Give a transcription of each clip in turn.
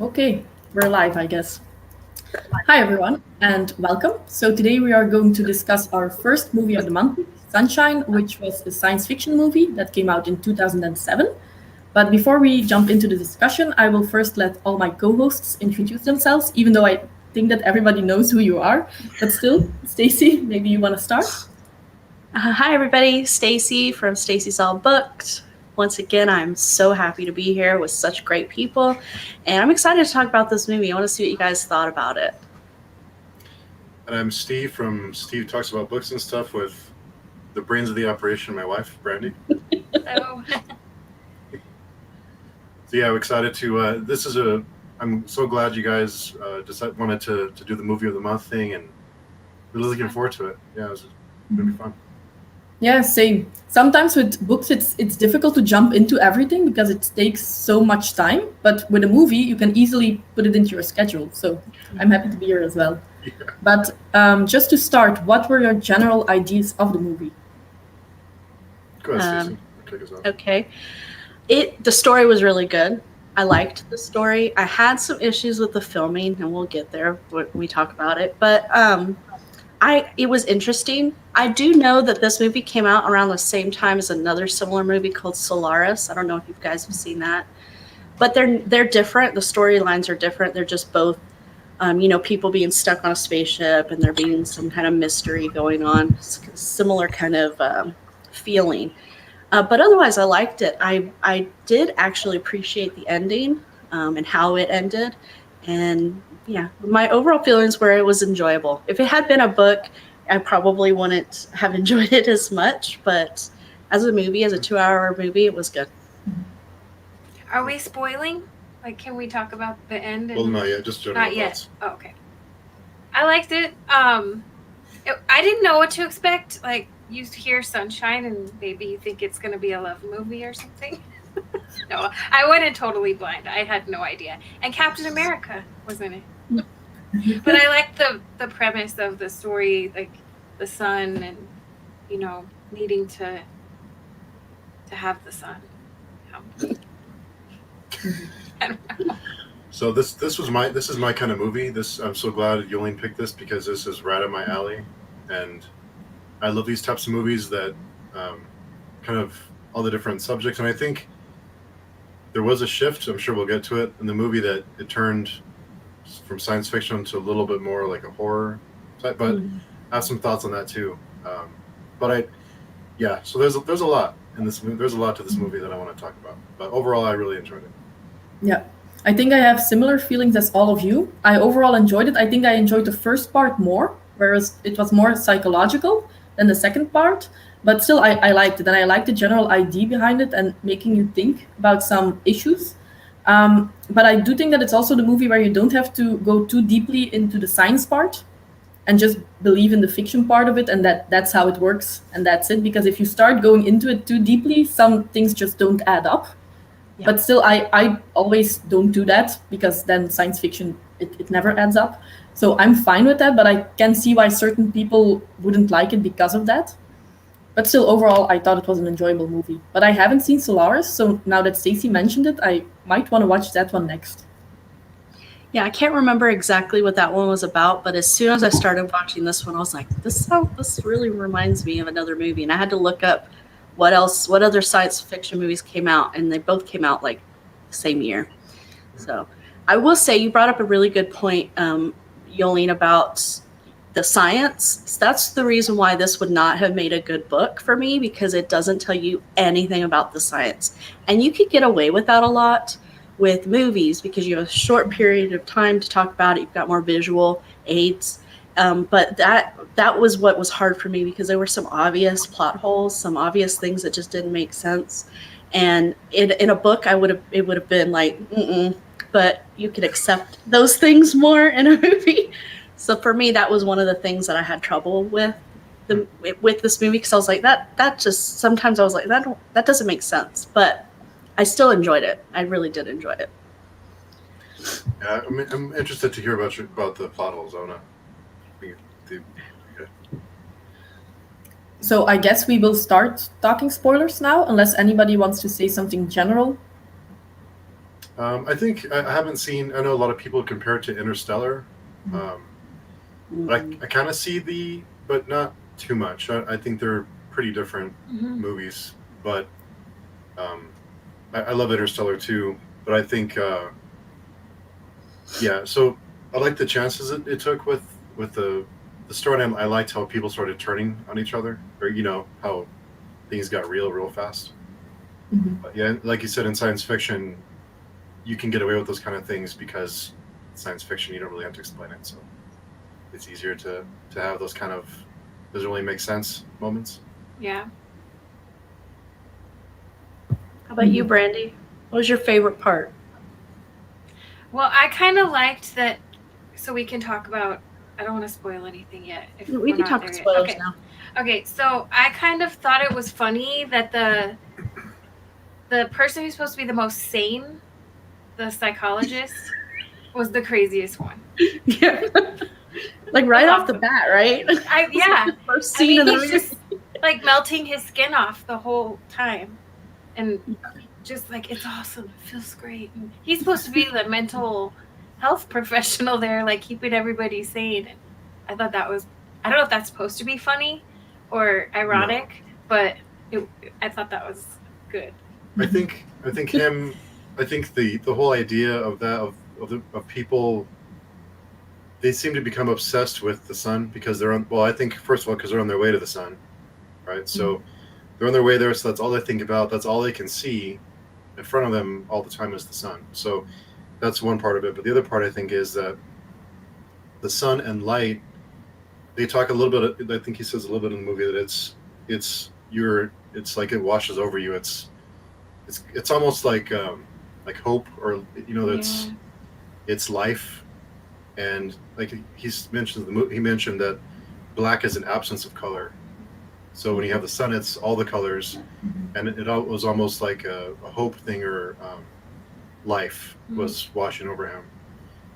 Okay, we're live, I guess. Hi, everyone, and welcome. So, today we are going to discuss our first movie of the month, Sunshine, which was a science fiction movie that came out in 2007. But before we jump into the discussion, I will first let all my co hosts introduce themselves, even though I think that everybody knows who you are. But still, Stacey, maybe you want to start? Hi, everybody. Stacey from Stacey's All Booked. Once again, I'm so happy to be here with such great people, and I'm excited to talk about this movie. I want to see what you guys thought about it. And I'm Steve from Steve Talks About Books and Stuff with the brains of the operation, my wife, Brandy. So, So yeah, I'm excited to. I'm so glad you guys wanted to do the movie of the month thing, and really looking forward to it. Yeah, it's gonna be fun. Yeah, same. Sometimes with books, it's difficult to jump into everything because it takes so much time. But with a movie, you can easily put it into your schedule. So I'm happy to be here as well. Yeah. But just to start, what were your general ideas of the movie? Go ahead, Um, Stacey. Kick us off. okay. The story was really good. I liked the story. I had some issues with the filming, and we'll get there when we talk about it. But it was interesting. I do know that this movie came out around the same time as another similar movie called Solaris. I don't know if you guys have seen that, but they're different. The storylines are different. They're just both, people being stuck on a spaceship and there being some kind of mystery going on. Similar kind of feeling. But otherwise, I liked it. I did actually appreciate the ending and how it ended. And yeah, my overall feelings were it was enjoyable. If it had been a book, I probably wouldn't have enjoyed it as much. But as a movie, as a 2-hour movie, it was good. are we spoiling? Like, can we talk about the end? Well, not yet. Just general Not yet. thoughts. Oh, okay. I liked it. I didn't know what to expect. Like, you hear Sunshine and maybe you think it's gonna be a love movie or something. No, I went in totally blind. I had no idea. And Captain America was in it. But I liked the premise of the story, like the son and needing to have the son. I don't know. So this is my kind of movie. I'm so glad Yolene picked this because this is right up my alley, and I love these types of movies that kind of all the different subjects. And I think there was a shift. I'm sure we'll get to it in the movie that it turned from science fiction to a little bit more like a horror type. But I have some thoughts on that too. So there's a lot in this movie. There's a lot to this movie that I want to talk about. But overall, I really enjoyed it. Yeah. I think I have similar feelings as all of you. I overall enjoyed it. I think I enjoyed the first part more, whereas it was more psychological than the second part. But still, I liked it. And I liked the general idea behind it and making you think about some issues. But I do think that it's also the movie where you don't have to go too deeply into the science part and just believe in the fiction part of it, and that's how it works, and that's it. Because if you start going into it too deeply, some things just don't add up. Yeah. But still, I always don't do that because then science fiction, it never adds up. So I'm fine with that, but I can see why certain people wouldn't like it because of that. But still, overall, I thought it was an enjoyable movie. But I haven't seen Solaris, so now that Stacey mentioned it, I might want to watch that one next. Yeah, I can't remember exactly what that one was about, but as soon as I started watching this one, I was like, this really reminds me of another movie. And I had to look up what other science fiction movies came out, and they both came out like the same year. So I will say you brought up a really good point, Yolene, about the science. That's the reason why this would not have made a good book for me, because it doesn't tell you anything about the science. And you could get away with that a lot with movies because you have a short period of time to talk about it. You've got more visual aids. But that was what was hard for me, because there were some obvious plot holes, some obvious things that just didn't make sense. And in a book, it would have been like, but you could accept those things more in a movie. So for me, that was one of the things that I had trouble with this movie, because I was like, that just, sometimes I was like, that doesn't make sense. But I still enjoyed it. I really did enjoy it. Yeah, I'm interested to hear about the plot holes, Ona. So I guess we will start talking spoilers now, unless anybody wants to say something general. I think I haven't seen. I know a lot of people compare it to Interstellar. But I kind of see but not too much. I think they're pretty different movies. But I love Interstellar too. But I think, yeah. So I like the chances it took with the story. And I liked how people started turning on each other, or how things got real fast. But yeah, like you said, in science fiction, you can get away with those kind of things because science fiction, you don't really have to explain it. So it's easier to have those kind of doesn't really make sense moments. Yeah. How about you, Brandy? What was your favorite part? Well, I kind of liked that. So we can talk about. I don't want to spoil anything yet. If We can talk spoilers now. Okay, so I kind of thought it was funny that the person who's supposed to be the most sane, the psychologist, was the craziest one. Yeah. Like right off the bat, right? Yeah. First scene in the he's just like melting his skin off the whole time. And just like, it's awesome. It feels great. And he's supposed to be the mental health professional there, like keeping everybody sane. And I thought that was, I don't know if that's supposed to be funny or ironic, but I thought that was good. I think the whole idea of that of people, they seem to become obsessed with the sun because they're on. Well, I think first of all because they're on their way to the sun, right? So they're on their way there, so that's all they think about. That's all they can see in front of them all the time is the sun. So that's one part of it. But the other part I think is that the sun and light. They talk a little bit. I think he says a little bit in the movie that it's like it washes over you. It's almost like hope, or it's life. And like he mentioned that black is an absence of color. So when you have the sun, it's all the colors, and it was almost like a hope thing, or life was washing over him,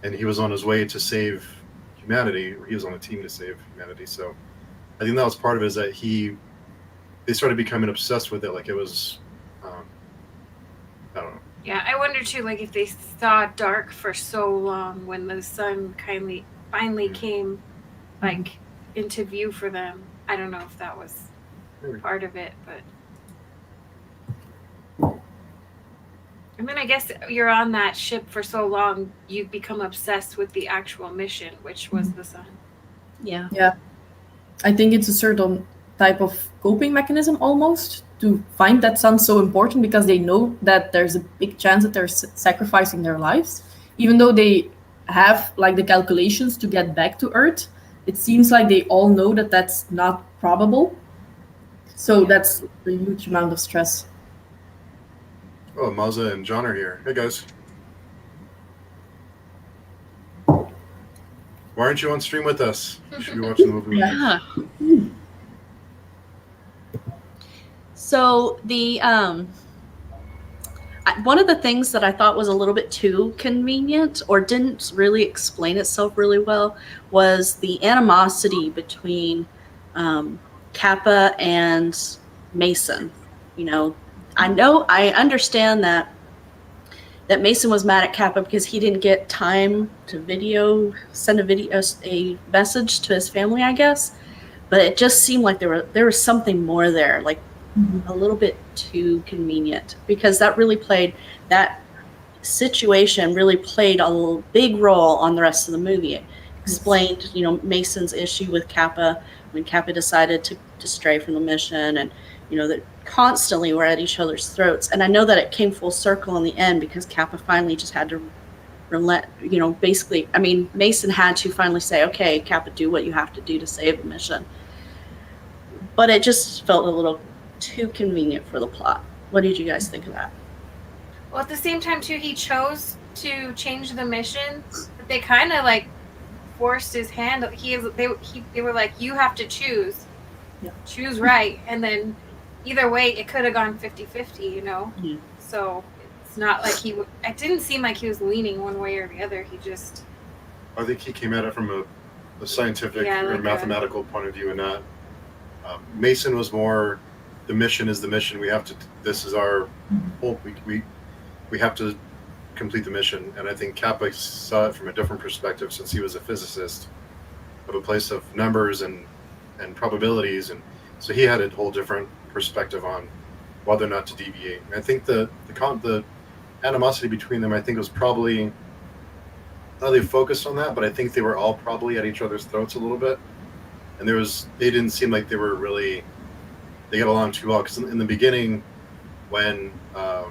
and he was on his way to save humanity. He was on a team to save humanity. So I think that was part of it, is that they started becoming obsessed with it, like it was, I don't know. Yeah, I wonder too, like if they saw dark for so long when the sun finally came, like into view for them. I don't know if that was part of it, but. And then I guess you're on that ship for so long, you become obsessed with the actual mission, which was the sun. Yeah. Yeah. I think it's a certain type of coping mechanism almost to find that sun so important, because they know that there's a big chance that they're sacrificing their lives. Even though they have like the calculations to get back to Earth, it seems like they all know that that's not probable. So that's a huge amount of stress. Oh, Maza and John are here. Hey, guys. Why aren't you on stream with us? You should be watching the movie. Yeah. So the one of the things that I thought was a little bit too convenient, or didn't really explain itself really well, was the animosity between Kappa and Mason. I understand that Mason was mad at Kappa because he didn't get time to send a message to his family, I guess. But it just seemed like there was something more there, like a little bit too convenient, because that situation really played a big role on the rest of the movie. It explained, Mason's issue with Kappa when Kappa decided to stray from the mission, and that constantly we're at each other's throats. And I know that it came full circle in the end because Kappa finally just had to relent. Basically, Mason had to finally say, "Okay, Kappa, do what you have to do to save the mission." But it just felt a little too convenient for the plot. What did you guys think of that? Well, at the same time, too, he chose to change the mission, but they kind of like forced his hand. They were like, you have to choose. Yeah. Choose right. And then either way, it could have gone 50-50, Mm-hmm. So it's not like it didn't seem like he was leaning one way or the other. He just. I think he came at it from a scientific or mathematical point of view, and not. Mason was more, the mission is the mission. We have to. This is our hope. We have to complete the mission. And I think Kappa saw it from a different perspective since he was a physicist of a place of numbers and probabilities, and so he had a whole different perspective on whether or not to deviate. And I think the animosity between them, I think, was probably not they focused on that, but I think they were all probably at each other's throats a little bit, and they didn't seem like they were really they got along too well. Because in the beginning, when I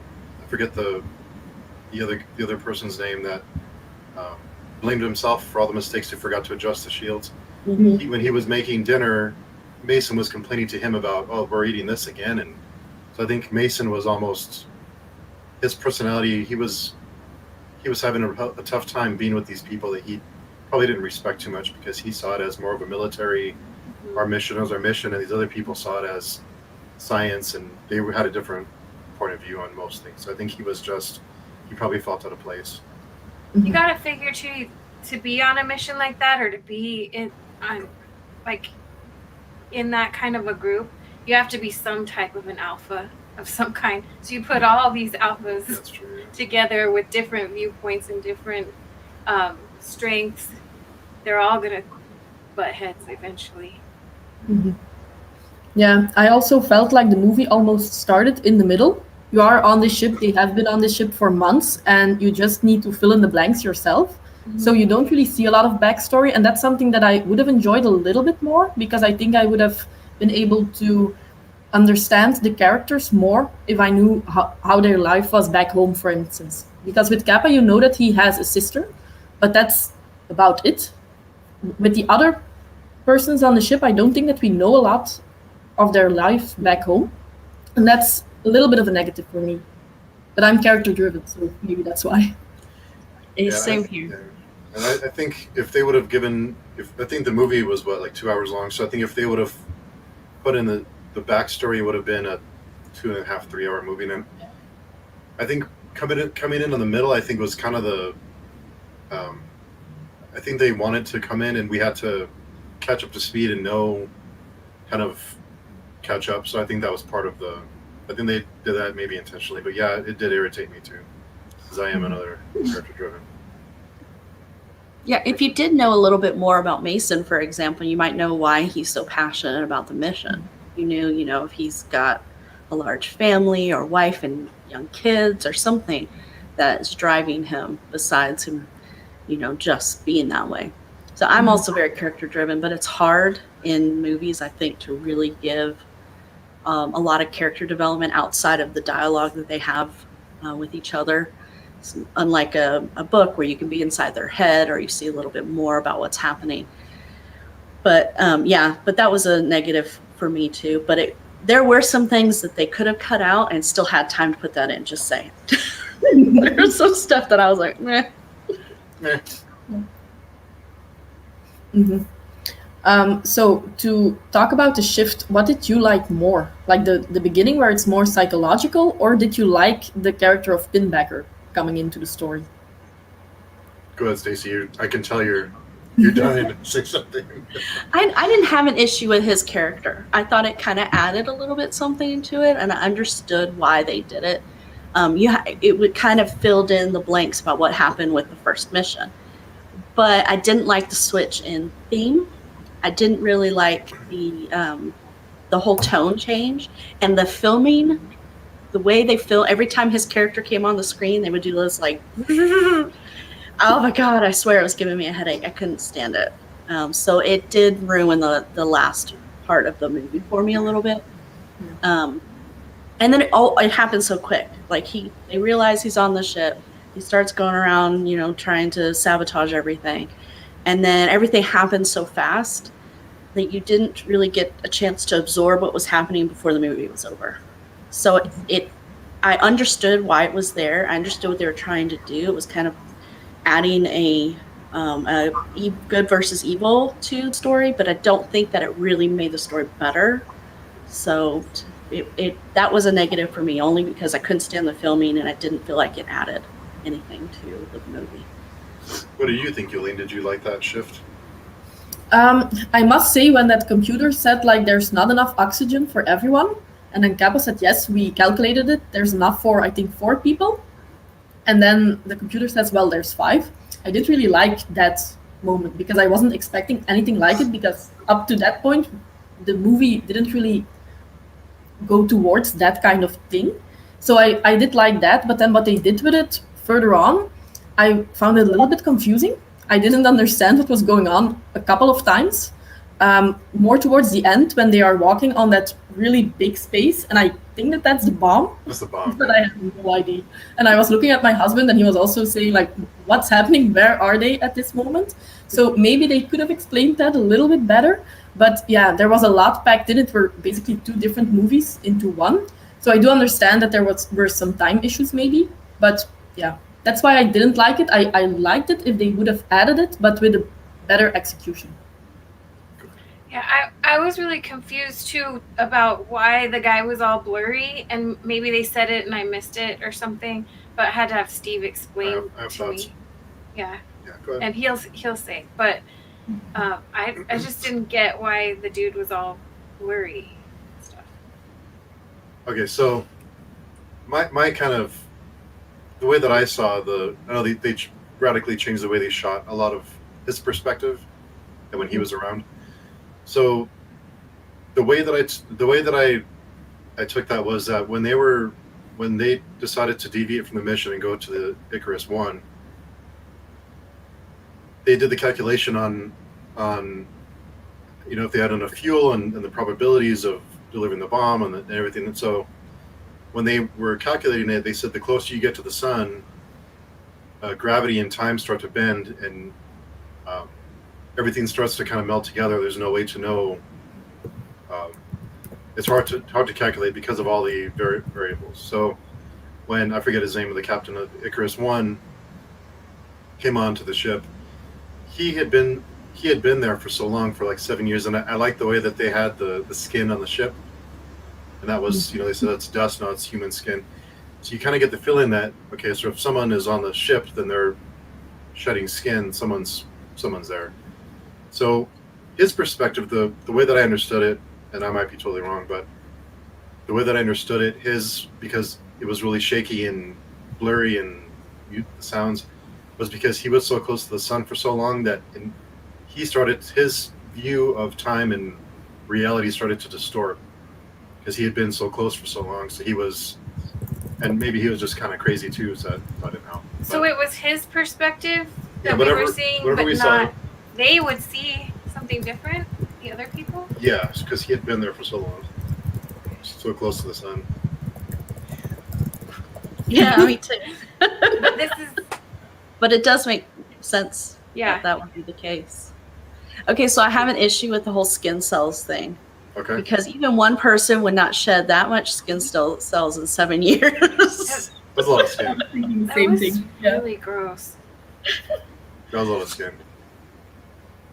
forget the other person's name that blamed himself for all the mistakes he forgot to adjust the shields. Mm-hmm. When he was making dinner, Mason was complaining to him about, oh, we're eating this again, and so I think Mason was almost his personality. He was having a tough time being with these people that he probably didn't respect too much because he saw it as more of a military. Our mission is our mission, and these other people saw it as science, and they had a different point of view on most things. So I think he probably felt out of place. You gotta figure to be on a mission like that, or to be in that kind of a group, you have to be some type of an alpha of some kind. So you put all these alphas together with different viewpoints and different strengths. They're all gonna butt heads eventually. Mm-hmm. Yeah, I also felt like the movie almost started in the middle. You are on the ship, they have been on the ship for months, and you just need to fill in the blanks yourself. Mm-hmm. So you don't really see a lot of backstory, and that's something that I would have enjoyed a little bit more, because I think I would have been able to understand the characters more if I knew how their life was back home, for instance. Because with Kappa, you know that he has a sister, but that's about it. With the other persons on the ship, I don't think that we know a lot of their life back home, and that's a little bit of a negative for me. But I'm character driven, so maybe that's why. Same here. And I think if they would have I think the movie was like 2 hours long, so I think if they would have put in the backstory, it would have been a 2.5, 3 hour movie. And I think coming in the middle, I think was kind of the I think they wanted to come in and we had to catch up to speed and know kind of catch up. So I think that was part of I think they did that maybe intentionally, but yeah, it did irritate me too, because I am another character driven. Yeah, if you did know a little bit more about Mason, for example, you might know why he's so passionate about the mission. You knew, if he's got a large family or wife and young kids or something that is driving him besides him, just being that way. So I'm also very character driven, but it's hard in movies, I think, to really give a lot of character development outside of the dialogue that they have with each other. It's unlike a book where you can be inside their head or you see a little bit more about what's happening. But but that was a negative for me too. But there were some things that they could have cut out and still had time to put that in, just saying. There's some stuff that I was like, meh. Mm-hmm. So to talk about the shift, what did you like more? Like the beginning where it's more psychological, or did you like the character of Pinbacker coming into the story? Go ahead, Stacey. I can tell you're dying to say something. I didn't have an issue with his character. I thought it kind of added a little bit something to it, and I understood why they did it. It would kind of filled in the blanks about what happened with the first mission. But I didn't like the switch in theme. I didn't really like the whole tone change and the filming, the way they film. Every time his character came on the screen, they would do this like, oh my God, I swear it was giving me a headache. I couldn't stand it. So it did ruin the last part of the movie for me a little bit. And then it happened so quick. Like they realize he's on the ship. He starts going around, trying to sabotage everything. And then everything happened so fast that you didn't really get a chance to absorb what was happening before the movie was over. So I understood why it was there. I understood what they were trying to do. It was kind of adding a good versus evil to the story, but I don't think that it really made the story better. So that was a negative for me, only because I couldn't stand the filming and I didn't feel like it added anything to the movie. What do you think, Yulene? Did you like that shift? I must say, when that computer said like there's not enough oxygen for everyone, and then Kappa said yes, we calculated it, there's enough for I think 4 people, And then the computer says, well, there's 5. I did really like that moment because I wasn't expecting anything like it, because up to that point, the movie didn't really go towards that kind of thing. So I did like that, but then what they did with it further on, I found it a little bit confusing. I didn't understand what was going on a couple of times. More towards the end when they are walking on that really big space, and I think that that's the bomb. That's the bomb. But I have no idea. And I was looking at my husband, and he was also saying, like, what's happening? Where are they at this moment? So maybe they could have explained that a little bit better. But yeah, there was a lot packed in. It were basically 2 different movies into one. So I do understand that were some time issues maybe. But yeah, that's why I didn't like it. I liked it if they would have added it, but with a better execution. Yeah, I was really confused too about why the guy was all blurry, and maybe they said it and I missed it or something, but I had to have Steve explain I have to thoughts. me. Yeah, Yeah, go ahead. and he'll say, but I just didn't get why the dude was all blurry and stuff. Okay, so my kind of the way that I saw I know they radically changed the way they shot a lot of his perspective, and when he was around. So the way that I took that was that when they decided to deviate from the mission and go to the Icarus 1, they did the calculation on if they had enough fuel and the probabilities of delivering the bomb and everything. And so when they were calculating it, they said the closer you get to the sun, gravity and time start to bend, and everything starts to kind of melt together. There's no way to know. It's hard to calculate because of all the variables. So when I forget his name, the captain of Icarus 1 came onto the ship, he had been there for so long, for like 7 years, and I like the way that they had the skin on the ship, and that was they said it's dust, no, it's human skin. So you kind of get the feeling that okay, so if someone is on the ship, then they're shedding skin. Someone's there. So his perspective, the way that I understood it, and I might be totally wrong, but the way that I understood it, because it was really shaky and blurry and the sounds, was because he was so close to the sun for so long that his view of time and reality started to distort because he had been so close for so long. So and maybe he was just kind of crazy too, so I didn't know. So it was his perspective that whatever- we were seeing, whatever but we saw. not they would see something different, the other people? Yeah, because he had been there for so long, so close to the sun. Yeah, me too. But this is But it does make sense yeah. that would be the case. Okay, so I have an issue with the whole skin cells thing. Okay. Because even one person would not shed that much skin cells in 7 years. That's a lot of skin. Thinking the That same was thing. Yeah. really gross. That was a lot of skin.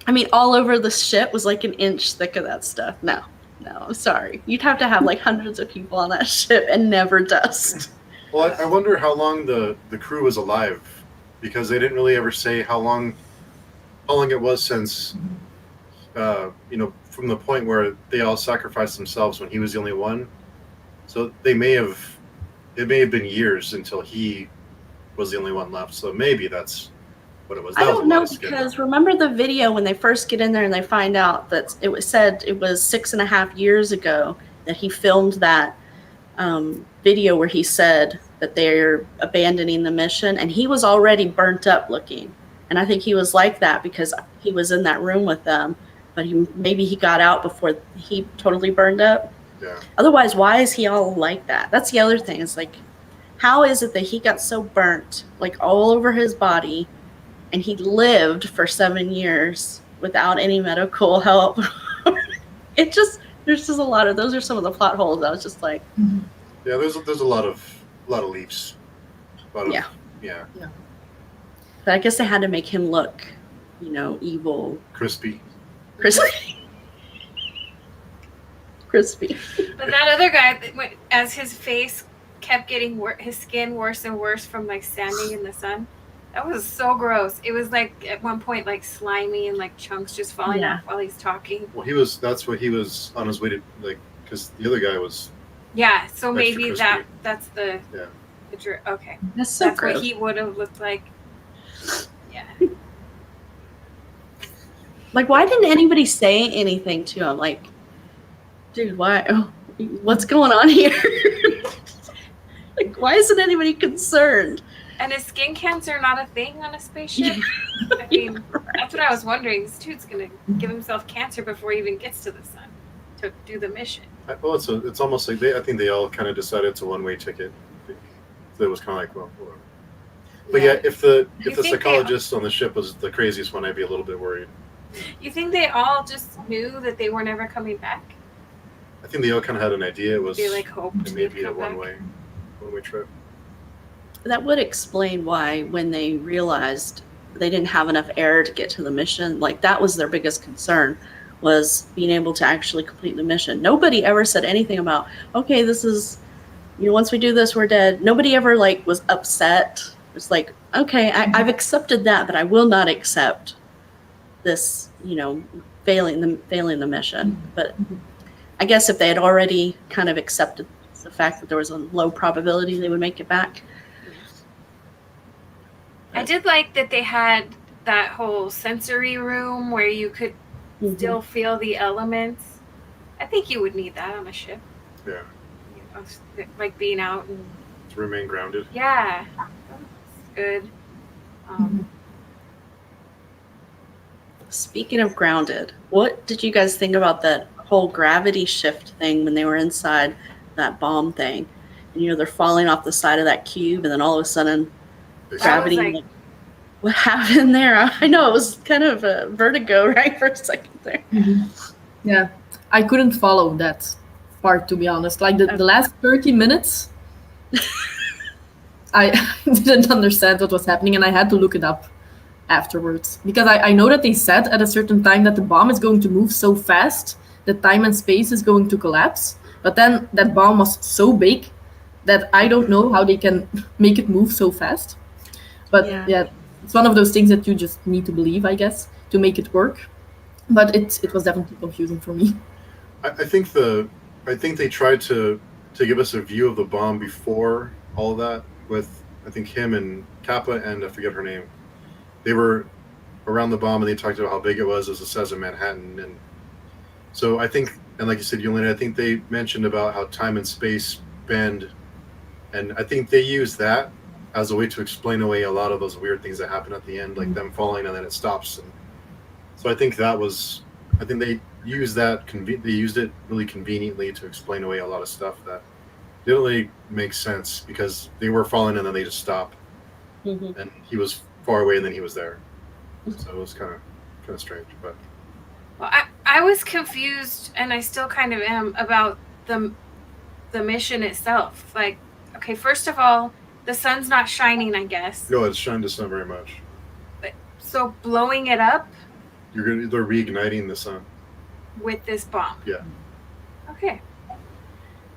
I mean, all over the ship was like an inch thick of that stuff. No, I'm sorry. You'd have to have like hundreds of people on that ship and never dust. Well, I wonder how long the crew was alive, because they didn't really ever say how long it was since, from the point where they all sacrificed themselves when he was the only one. So it may have been years until he was the only one left. So maybe that's what it was. I don't know, because remember the video when they first get in there and they find out that it was 6.5 years ago that he filmed that video where he said that they're abandoning the mission, and he was already burnt up looking. And I think he was like that because he was in that room with them, but maybe he got out before he totally burned up. Yeah. Otherwise, why is he all like that? That's the other thing. Is like, how is it that he got so burnt, like all over his body, and he lived for 7 years without any medical help? There's just a lot of, those are some of the plot holes. I was just like, Yeah, there's a lot of leaps. Yeah. Yeah. but I guess they had to make him look, evil, Crispy. crispy. But that other guy, as his face kept getting his skin worse and worse from like standing in the sun, that was so gross. It was like at one point like slimy and like chunks just falling Yeah. off while he's talking. Well, that's what he was on his way to, like, because the other guy was. Yeah, so Extra maybe crispy. that's the Yeah. Okay, That's so that's gross. what he would have looked like. Yeah. Like, why didn't anybody say anything to him? Like, dude, why? What's going on here? Like, why isn't anybody concerned? And is skin cancer not a thing on a spaceship? I mean, that's what I was wondering. This dude's gonna give himself cancer before he even gets to the sun to do the mission. Well, it's almost like I think they all kind of decided it's a one-way ticket. So it was kind of like, well, whatever. But yeah, if the psychologist on the ship was the craziest one, I'd be a little bit worried. You think they all just knew that they were never coming back? I think they all kind of had an idea. It was They like hoped it may be they'd a come back. one-way trip. That would explain why, when they realized they didn't have enough air to get to the mission, like that was their biggest concern, was being able to actually complete the mission. Nobody ever said anything about, okay, this is, once we do this, we're dead. Nobody ever like was upset. It's like, okay, I've accepted that, but I will not accept this, failing the mission. But I guess if they had already kind of accepted the fact that there was a low probability they would make it back. I did like that they had that whole sensory room where you could still feel the elements. I think you would need that on a ship. Yeah. Like being out and To remain grounded. yeah, that's good. Speaking of grounded, what did you guys think about that whole gravity shift thing when they were inside that bomb thing? And they're falling off the side of that cube, and then all of a sudden, gravity. Like, what happened there? I know, it was kind of a vertigo, right, for a second there. Yeah, I couldn't follow that part, to be honest. Like the last 30 minutes, I didn't understand what was happening, and I had to look it up afterwards. Because I know that they said at a certain time that the bomb is going to move so fast that time and space is going to collapse. But then that bomb was so big that I don't know how they can make it move so fast. But yeah, it's one of those things that you just need to believe, I guess, to make it work. But it was definitely confusing for me. I think they tried to give us a view of the bomb before all of that with, I think, him and Kappa and I forget her name. They were around the bomb and they talked about how big it was as the size of Manhattan. And so I think, and like you said, Yolanda, I think they mentioned about how time and space bend. And I think they used that as a way to explain away a lot of those weird things that happen at the end, like them falling and then it stops. And so I think they used that. They used it really conveniently to explain away a lot of stuff that didn't really make sense because they were falling and then they just stopped. And he was far away and then he was there. So it was kind of strange. But well, I was confused, and I still kind of am, about the mission itself. Like, okay, first of all, the sun's not shining, I guess. no, it's shined the sun very much. So blowing it up They're reigniting the sun. with this bomb. Yeah. Okay.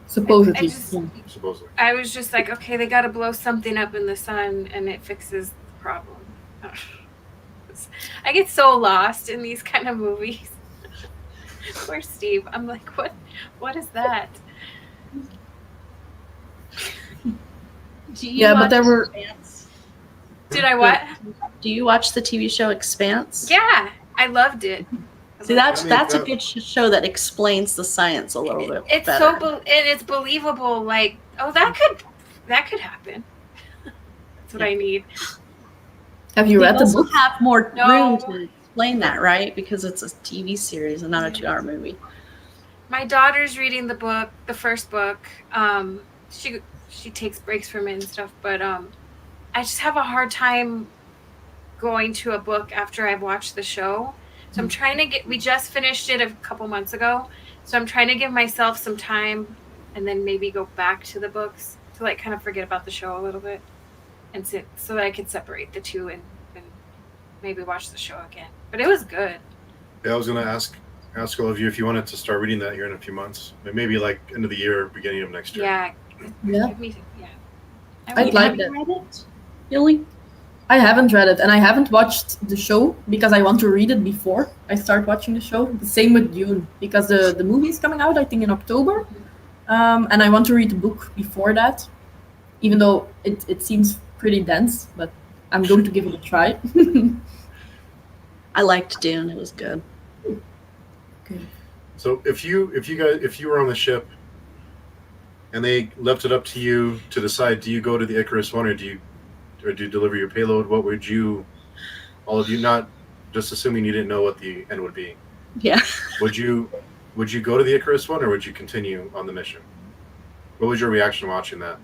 Supposedly. Supposedly. I was just like, okay, they got to blow something up in the sun, and it fixes the problem. I get so lost in these kind of movies. Where's Steve? I'm like, what is that? Yeah, but there were. Expanse? Did I what? Do you watch the TV show Expanse? Yeah, I loved it. See, that's a good show that explains the science a little bit It's better. and it's believable. Like, oh, that could happen. That's what I need. Have you read the also book? have more No. room to explain that, right? Because it's a TV series and not a 2-hour movie. My daughter's reading the first book. She takes breaks from it and stuff, but I just have a hard time going to a book after I've watched the show. So I'm trying to we just finished it a couple months ago. So I'm trying to give myself some time and then maybe go back to the books to like kind of forget about the show a little bit and so that I could separate the two and maybe watch the show again. But it was good. Yeah, I was gonna ask all of you if you wanted to start reading that here in a few months, maybe like end of the year, or beginning of next year. Yeah. Yeah. Yeah. I'd like that. Read it? Really? I haven't read it, and I haven't watched the show because I want to read it before I start watching the show. The same with Dune, because the movie is coming out, I think, in October, and I want to read the book before that. even though it seems pretty dense, but I'm going to give it a try. I liked Dune. It was good. Okay. So if you were on the ship and they left it up to you to decide, do you go to the Icarus one, or do you deliver your payload? What would you, all of you, not just assuming you didn't know what the end would be, Yeah. would you go to the Icarus one, or would you continue on the mission? What was your reaction watching that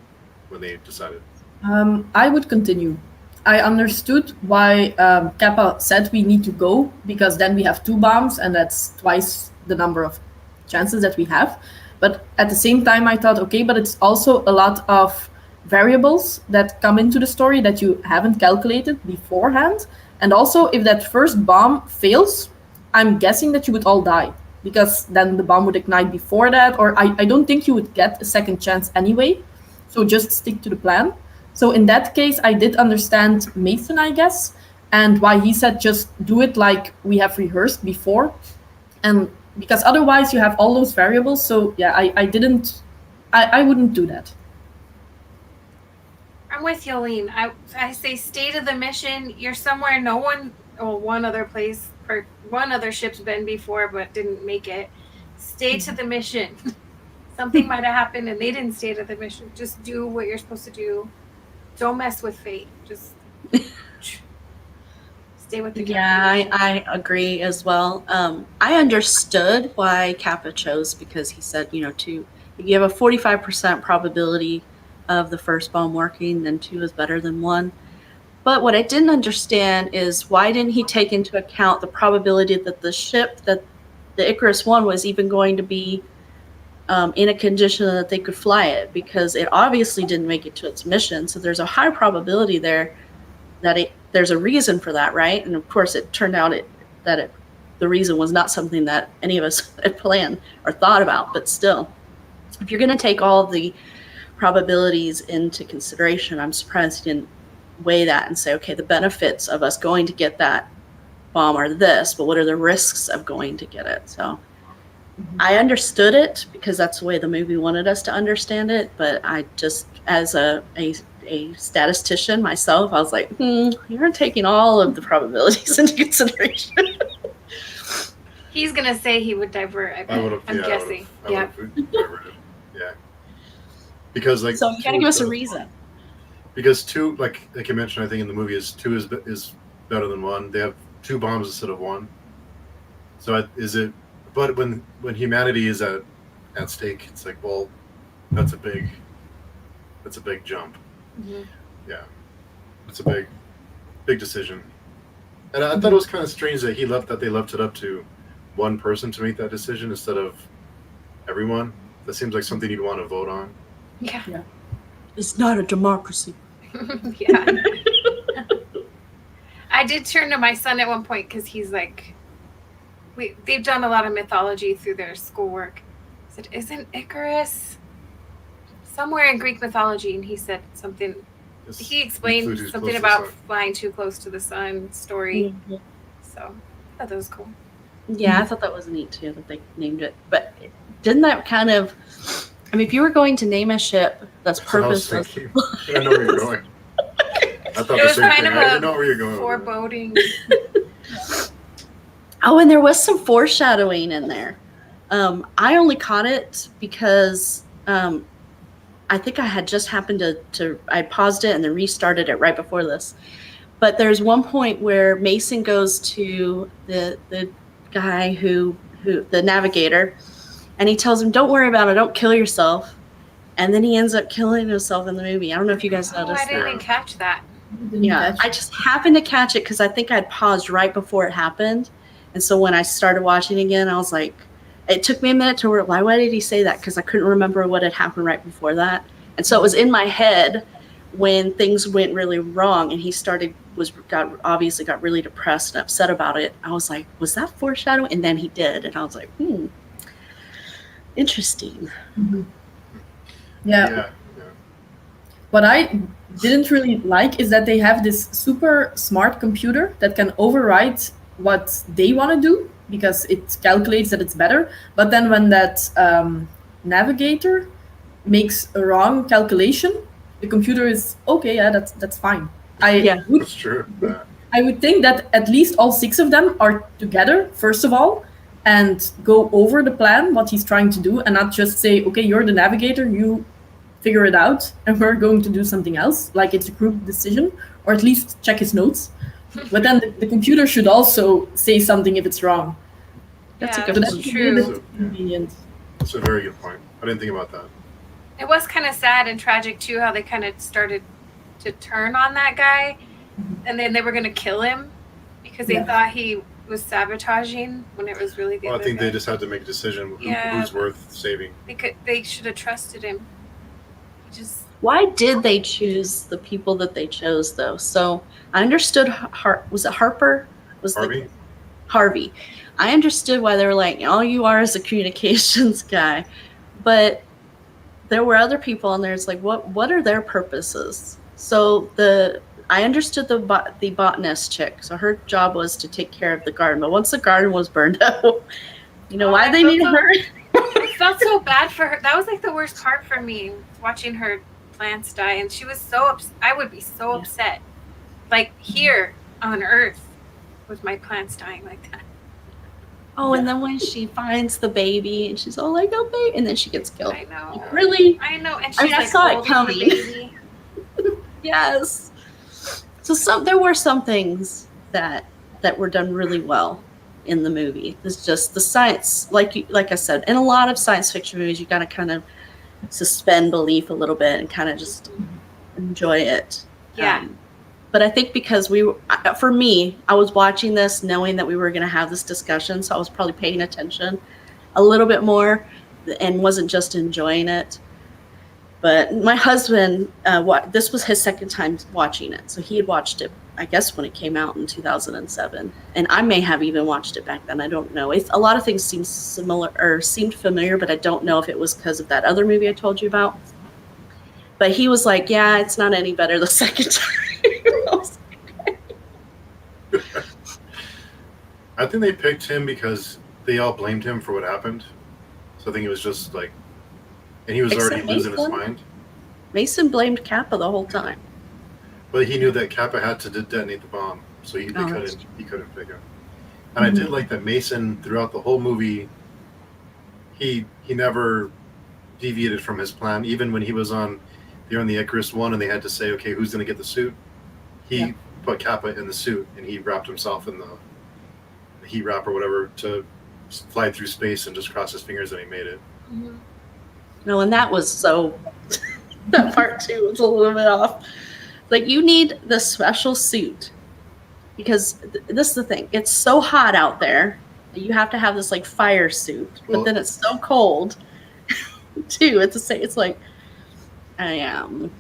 when they decided? I would continue. I understood why Kappa said we need to go, because then we have 2 bombs and that's twice the number of chances that we have. But at the same time, I thought, okay, but it's also a lot of variables that come into the story that you haven't calculated beforehand. And also, if that first bomb fails, I'm guessing that you would all die, because then the bomb would ignite before that, or I don't think you would get a second chance anyway. So just stick to the plan. So in that case, I did understand Mason, I guess, and why he said just do it like we have rehearsed before. And because otherwise you have all those variables. So yeah, I wouldn't do that. I'm with Yolene. I say stay to the mission. You're somewhere no one, or one other place, or one other ship's been before but didn't make it. Stay to the mission. Something might have happened and they didn't stay to the mission. Just do what you're supposed to do. Don't mess with fate. Just stay with the Yeah, I agree as well. I understood why Kappa chose, because he said, you have a 45% probability of the first bomb working, then 2 is better than 1. But what I didn't understand is why didn't he take into account the probability that the ship, that the Icarus 1 was even going to be in a condition that they could fly it, because it obviously didn't make it to its mission. So there's a high probability there that there's a reason for that, right? And of course, it turned out the reason was not something that any of us had planned or thought about. But still, if you're going to take all of the probabilities into consideration, I'm surprised he didn't weigh that and say, okay, the benefits of us going to get that bomb are this, but what are the risks of going to get it? So I understood it because that's the way the movie wanted us to understand it. But I just, as a statistician myself, I was like, you're taking all of the probabilities into consideration. He's gonna say he would divert. I'm guessing. Yeah. Because so you gotta give us a reason. Because 2, like you mentioned, I think in the movie, is 2 is better than 1. They have 2 bombs instead of 1. So is it? But when humanity is at stake, it's like, well, that's a big jump. Mm-hmm. Yeah, it's a big decision. And I thought it was kind of strange that they left it up to one person to make that decision instead of everyone. That seems like something you'd want to vote on. Yeah. It's not a democracy. Yeah. I did turn to my son at one point because he's like, they've done a lot of mythology through their schoolwork. I said, isn't Icarus somewhere in Greek mythology? And he said something. He explained something about flying too close to the sun story. Mm-hmm. So I thought that was cool. Yeah, I thought that was neat too that they named it. But didn't that kind of, I mean, if you were going to name a ship that's purposeless. I know where you're going. I thought it was kind of I didn't know where you're going. Foreboding. Oh, and there was some foreshadowing in there. I only caught it because I think I had just happened to I paused it and then restarted it right before this. But there's one point where Mason goes to the guy who the navigator, and he tells him, "Don't worry about it. Don't kill yourself." And then he ends up killing himself in the movie. I don't know if you guys noticed. I didn't even catch that. Yeah, I just happened to catch it because I think I'd paused right before it happened. And so when I started watching again, I was like, it took me a minute to why did he say that? Because I couldn't remember what had happened right before that. And so it was in my head when things went really wrong and he obviously got really depressed and upset about it. I was like, was that foreshadowing? And then he did. And I was like, interesting. Mm-hmm. Yeah. What I didn't really like is that they have this super smart computer that can override what they want to do because it calculates that it's better. But then when that navigator makes a wrong calculation, the computer is okay. Yeah, that's fine. Yeah. That's true. I would think that at least all 6 of them are together, first of all, and go over the plan, what he's trying to do, and not just say, okay, you're the navigator, you figure it out, and we're going to do something else, like it's a group decision, or at least check his notes. But then the computer should also say something if it's wrong. That's a Yeah, good So point. that's a true. little bit convenient. That's a very good point. I didn't think about that. It was kind of sad and tragic too how they kind of started to turn on that guy, and then they were going to kill him because they Yeah. thought he was sabotaging when it was really the Well, I other think guy. they just had to make a decision Yeah. who's worth saving. They should have trusted him. He just Why did they choose the people that they chose, though? So I understood. Was it Harper? Was Harvey? Harvey. I understood why they were like, all you are is a communications guy, but there were other people, and there's like, what are their purposes? So I understood the botanist chick. So her job was to take care of the garden, but once the garden was burned out, why they needed her? I felt so bad for her. That was like the worst part for me, watching her plants die, and she was so I would be so upset, like here on Earth, with my plants dying like that. Oh, and then when she finds the baby, and she's all like, "Oh, baby," and then she gets killed. I know. Really? I know, and I she's mean, I like saw it holding coming. the baby. Yes. So there were some things that were done really well in the movie. It's just the science, like I said, in a lot of science fiction movies, you got to kind of suspend belief a little bit and kind of just enjoy it. Yeah. But I think because for me, I was watching this knowing that we were going to have this discussion, so I was probably paying attention a little bit more and wasn't just enjoying it. But my husband, this was his second time watching it. So he had watched it, I guess, when it came out in 2007. And I may have even watched it back then. I don't know. A lot of things seemed familiar, but I don't know if it was because of that other movie I told you about. But he was like, yeah, it's not any better the second time. I was like, okay. I think they picked him because they all blamed him for what happened. So I think it was just like, and he was Except already losing his Mason. mind. Mason blamed Kappa the whole time. But he knew that Kappa had to detonate the bomb, so he couldn't pick him. And I did like that Mason throughout the whole movie. He never deviated from his plan, even when he was on the Icarus one, and they had to say, okay, who's going to get the suit? He put Kappa in the suit, and he wrapped himself in the heat wrap or whatever to fly through space and just cross his fingers, and he made it. Mm-hmm. No, and that was so. That part too was a little bit off. Like, you need the special suit because this is the thing. It's so hot out there. You have to have this like fire suit, but then it's so cold too. It's like I am.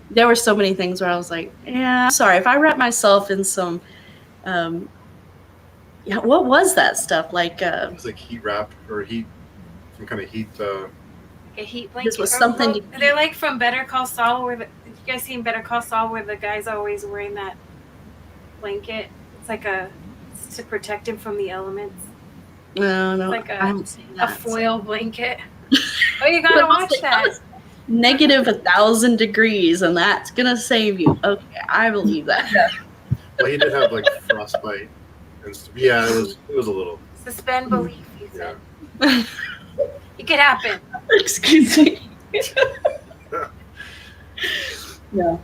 There were so many things where I was like, yeah, sorry if I wrap myself in some. What was that stuff like? It was like heat wrap or heat, some kind of heat. A heat blanket. This was something to They're like from Better Call Saul, where you guys seen Better Call Saul, where the guy's always wearing that blanket. It's like it's to protect him from the elements. No, Like I haven't seen that. A foil blanket. Oh, you gotta watch that. Negative 1,000 degrees, and that's gonna save you. Okay, I believe that. Well, he did have like frostbite. Yeah, it was a little. Suspend belief, you said. Yeah. It could happen. Excuse me. Yeah.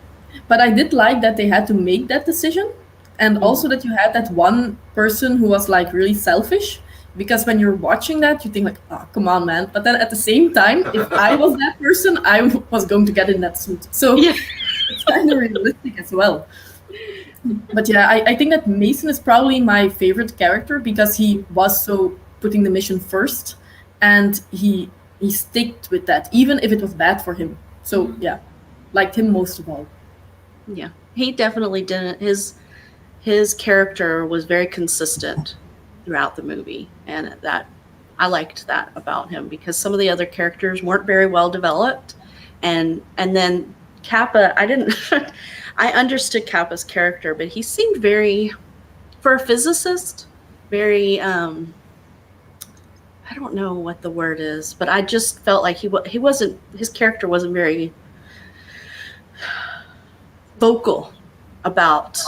But I did like that they had to make that decision, and also that you had that one person who was like really selfish, because when you're watching that you think like, oh, come on, man. But then at the same time, if I was that person, I was going to get in that suit. So it's kind of realistic as well. But yeah, I think that Mason is probably my favorite character because he was so putting the mission first, and he sticked with that, even if it was bad for him. So yeah, liked him most of all. Yeah, he definitely didn't. His character was very consistent throughout the movie, and that I liked that about him because some of the other characters weren't very well developed, and then Kappa, I didn't. I understood Kappa's character, but he seemed very, for a physicist, very. I don't know what the word is, but I just felt like he wasn't. His character wasn't very vocal about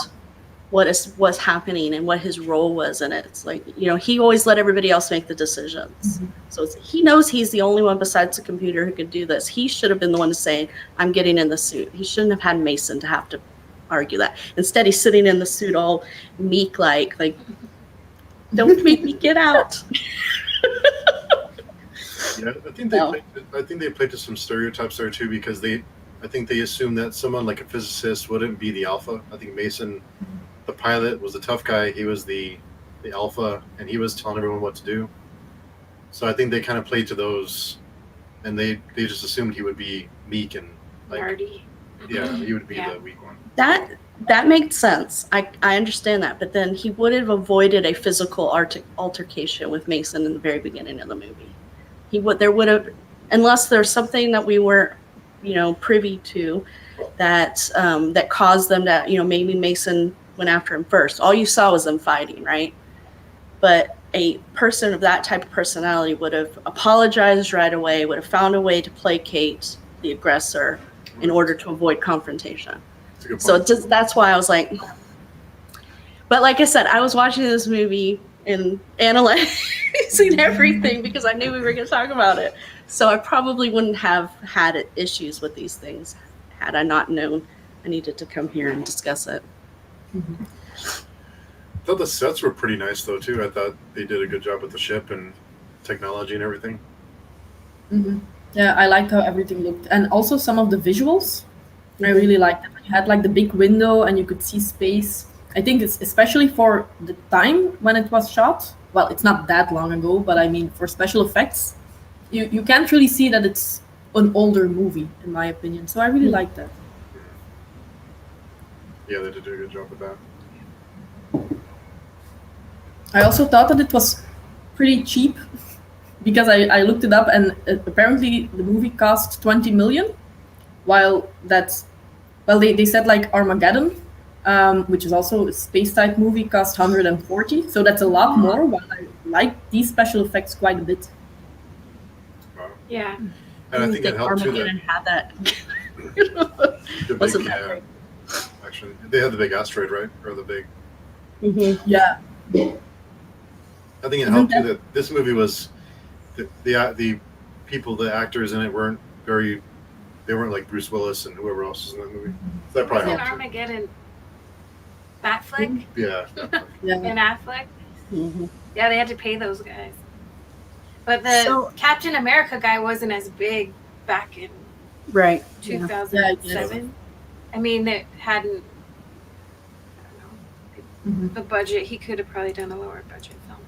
what's happening and what his role was in it. It's like, he always let everybody else make the decisions. So he knows he's the only one besides the computer who could do this. He should have been the one to say, I'm getting in the suit. He shouldn't have had Mason to have to argue that. Instead, he's sitting in the suit all meek, like don't make me get out. Yeah, I think they played to some stereotypes there too, because I think they assumed that someone like a physicist wouldn't be the alpha. I think Mason, the pilot, was the tough guy. He was the alpha, and he was telling everyone what to do. So I think they kind of played to those, and they just assumed he would be meek and like Nerdy. Yeah, he would be the weak one. That makes sense. I understand that, but then he would have avoided a physical altercation with Mason in the very beginning of the movie. There would have, unless there's something that we weren't, privy to, that caused them to, maybe Mason went after him first. All you saw was them fighting, right? But a person of that type of personality would have apologized right away, would have found a way to placate the aggressor in order to avoid confrontation. So that's why I was like, but like I said, I was watching this movie and analyzing everything because I knew we were going to talk about it. So I probably wouldn't have had issues with these things had I not known I needed to come here and discuss it. I thought the sets were pretty nice though too. I thought they did a good job with the ship and technology and everything. Yeah, I liked how everything looked, and also some of the visuals. I really liked it. You had like the big window and you could see space. I think it's especially for the time when it was shot. Well, it's not that long ago, but I mean for special effects, you can't really see that it's an older movie, in my opinion. So I really liked that. Yeah, they did a good job with that. I also thought that it was pretty cheap because I looked it up, and apparently the movie cost 20 million, while they said like Armageddon, which is also a space type movie, cost 140. So that's a lot more, while I like these special effects quite a bit. Wow. Yeah. And I think it helped too Armageddon had that. the Wasn't big, that great. actually, they had the big asteroid, right? Or the big. Yeah. I think it helped too that this movie was the people, the actors in it weren't like Bruce Willis and whoever else is in that movie. So that probably Was it helped too. Armageddon? Batfleck? Yeah. Yeah. And Affleck? Mhm. Yeah, they had to pay those guys. But the Captain America guy wasn't as big back in Right. 2007. I mean, it hadn't. I don't know. The budget. He could have probably done a lower budget film.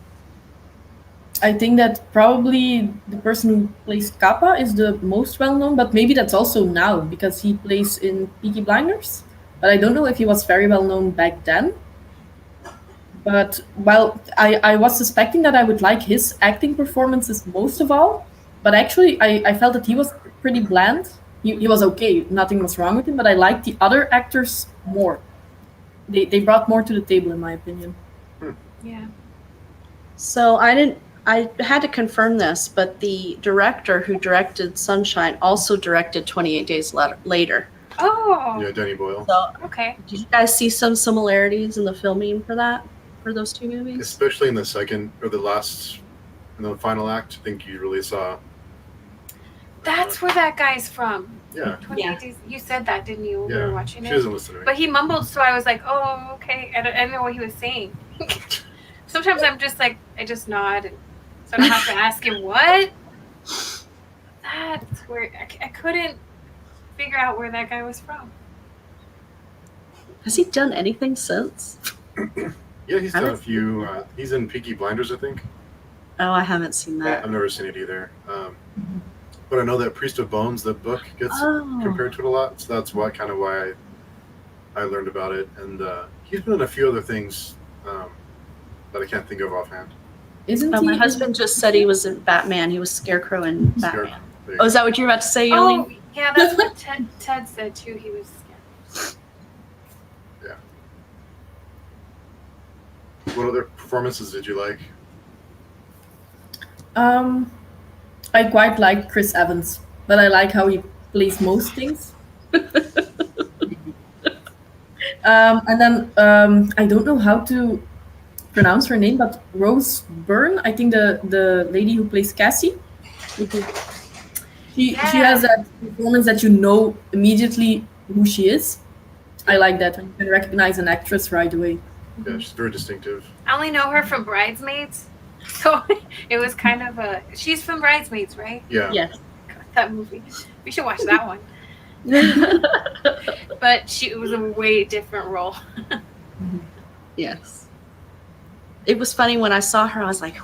I think that probably the person who plays Kappa is the most well known, but maybe that's also now because he plays in Peaky Blinders. But I don't know if he was very well known back then. But I was suspecting that I would like his acting performances most of all. But actually, I felt that he was pretty bland. He was okay, nothing was wrong with him, but I liked the other actors more. They brought more to the table, in my opinion. Yeah. So I had to confirm this, but the director who directed Sunshine also directed 28 Days Later. Oh. Yeah, Danny Boyle. So Okay. did you guys see some similarities in the filming for those two movies? Especially in the second or in the final act, I think you really saw. That's where that guy's from. Yeah. 28 Days. You said that, didn't you? When we were watching She it. doesn't listen to me. But he mumbled, so I was like, "Oh, okay." I didn't know what he was saying. Sometimes I'm just like, I just nod, and so I don't have to ask him what. That's where I couldn't figure out where that guy was from. Has he done anything since? Yeah, he's done a few. He's in Peaky Blinders, I think. Oh, I haven't seen that. I've never seen it either. But I know that Priest of Bones, the book, gets compared to it a lot. So that's why I learned about it. And he's been in a few other things that I can't think of offhand. Isn't he? My husband just said he was in Batman. He was Scarecrow in Batman. Scarecrow. Oh, is that what you were about to say, Yoli? Oh, yeah, that's what Ted said too. He was scared. What other performances did you like? I quite like Chris Evans, but I like how he plays most things. And then I don't know how to pronounce her name, but Rose Byrne, I think the lady who plays Cassie. She has Yeah. that performance that you know immediately who she is. I like that when you can recognize an actress right away. Yeah, she's very distinctive. I only know her from Bridesmaids, so it was kind of a. She's from Bridesmaids, right? Yeah. Yes. That movie. We should watch that one. But it was a way different role. Yes. It was funny when I saw her, I was like,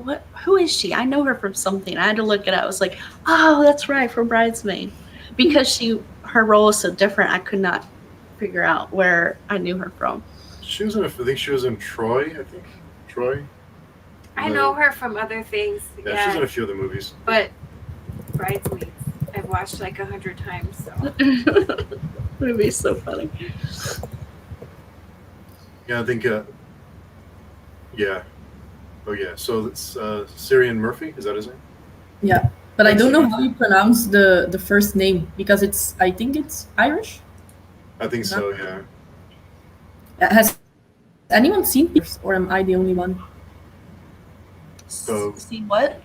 what? Who is she? I know her from something. I had to look it up. I was like, oh, that's right, from Bridesmaid. Because her role is so different, I could not figure out where I knew her from. She was in. I think she was in Troy. I think Troy. I No. know her from other things. Yeah, she's in a few other movies. But Bridesmaids, I've watched like 100 times. So It would be so funny. Yeah, I think. Yeah. Oh yeah. So it's Syrian Murphy. Is that his name? Yeah, but I don't know how you pronounce the first name because I think it's Irish. I think so. Yeah. Has anyone seen Peers, or am I the only one? So- See what?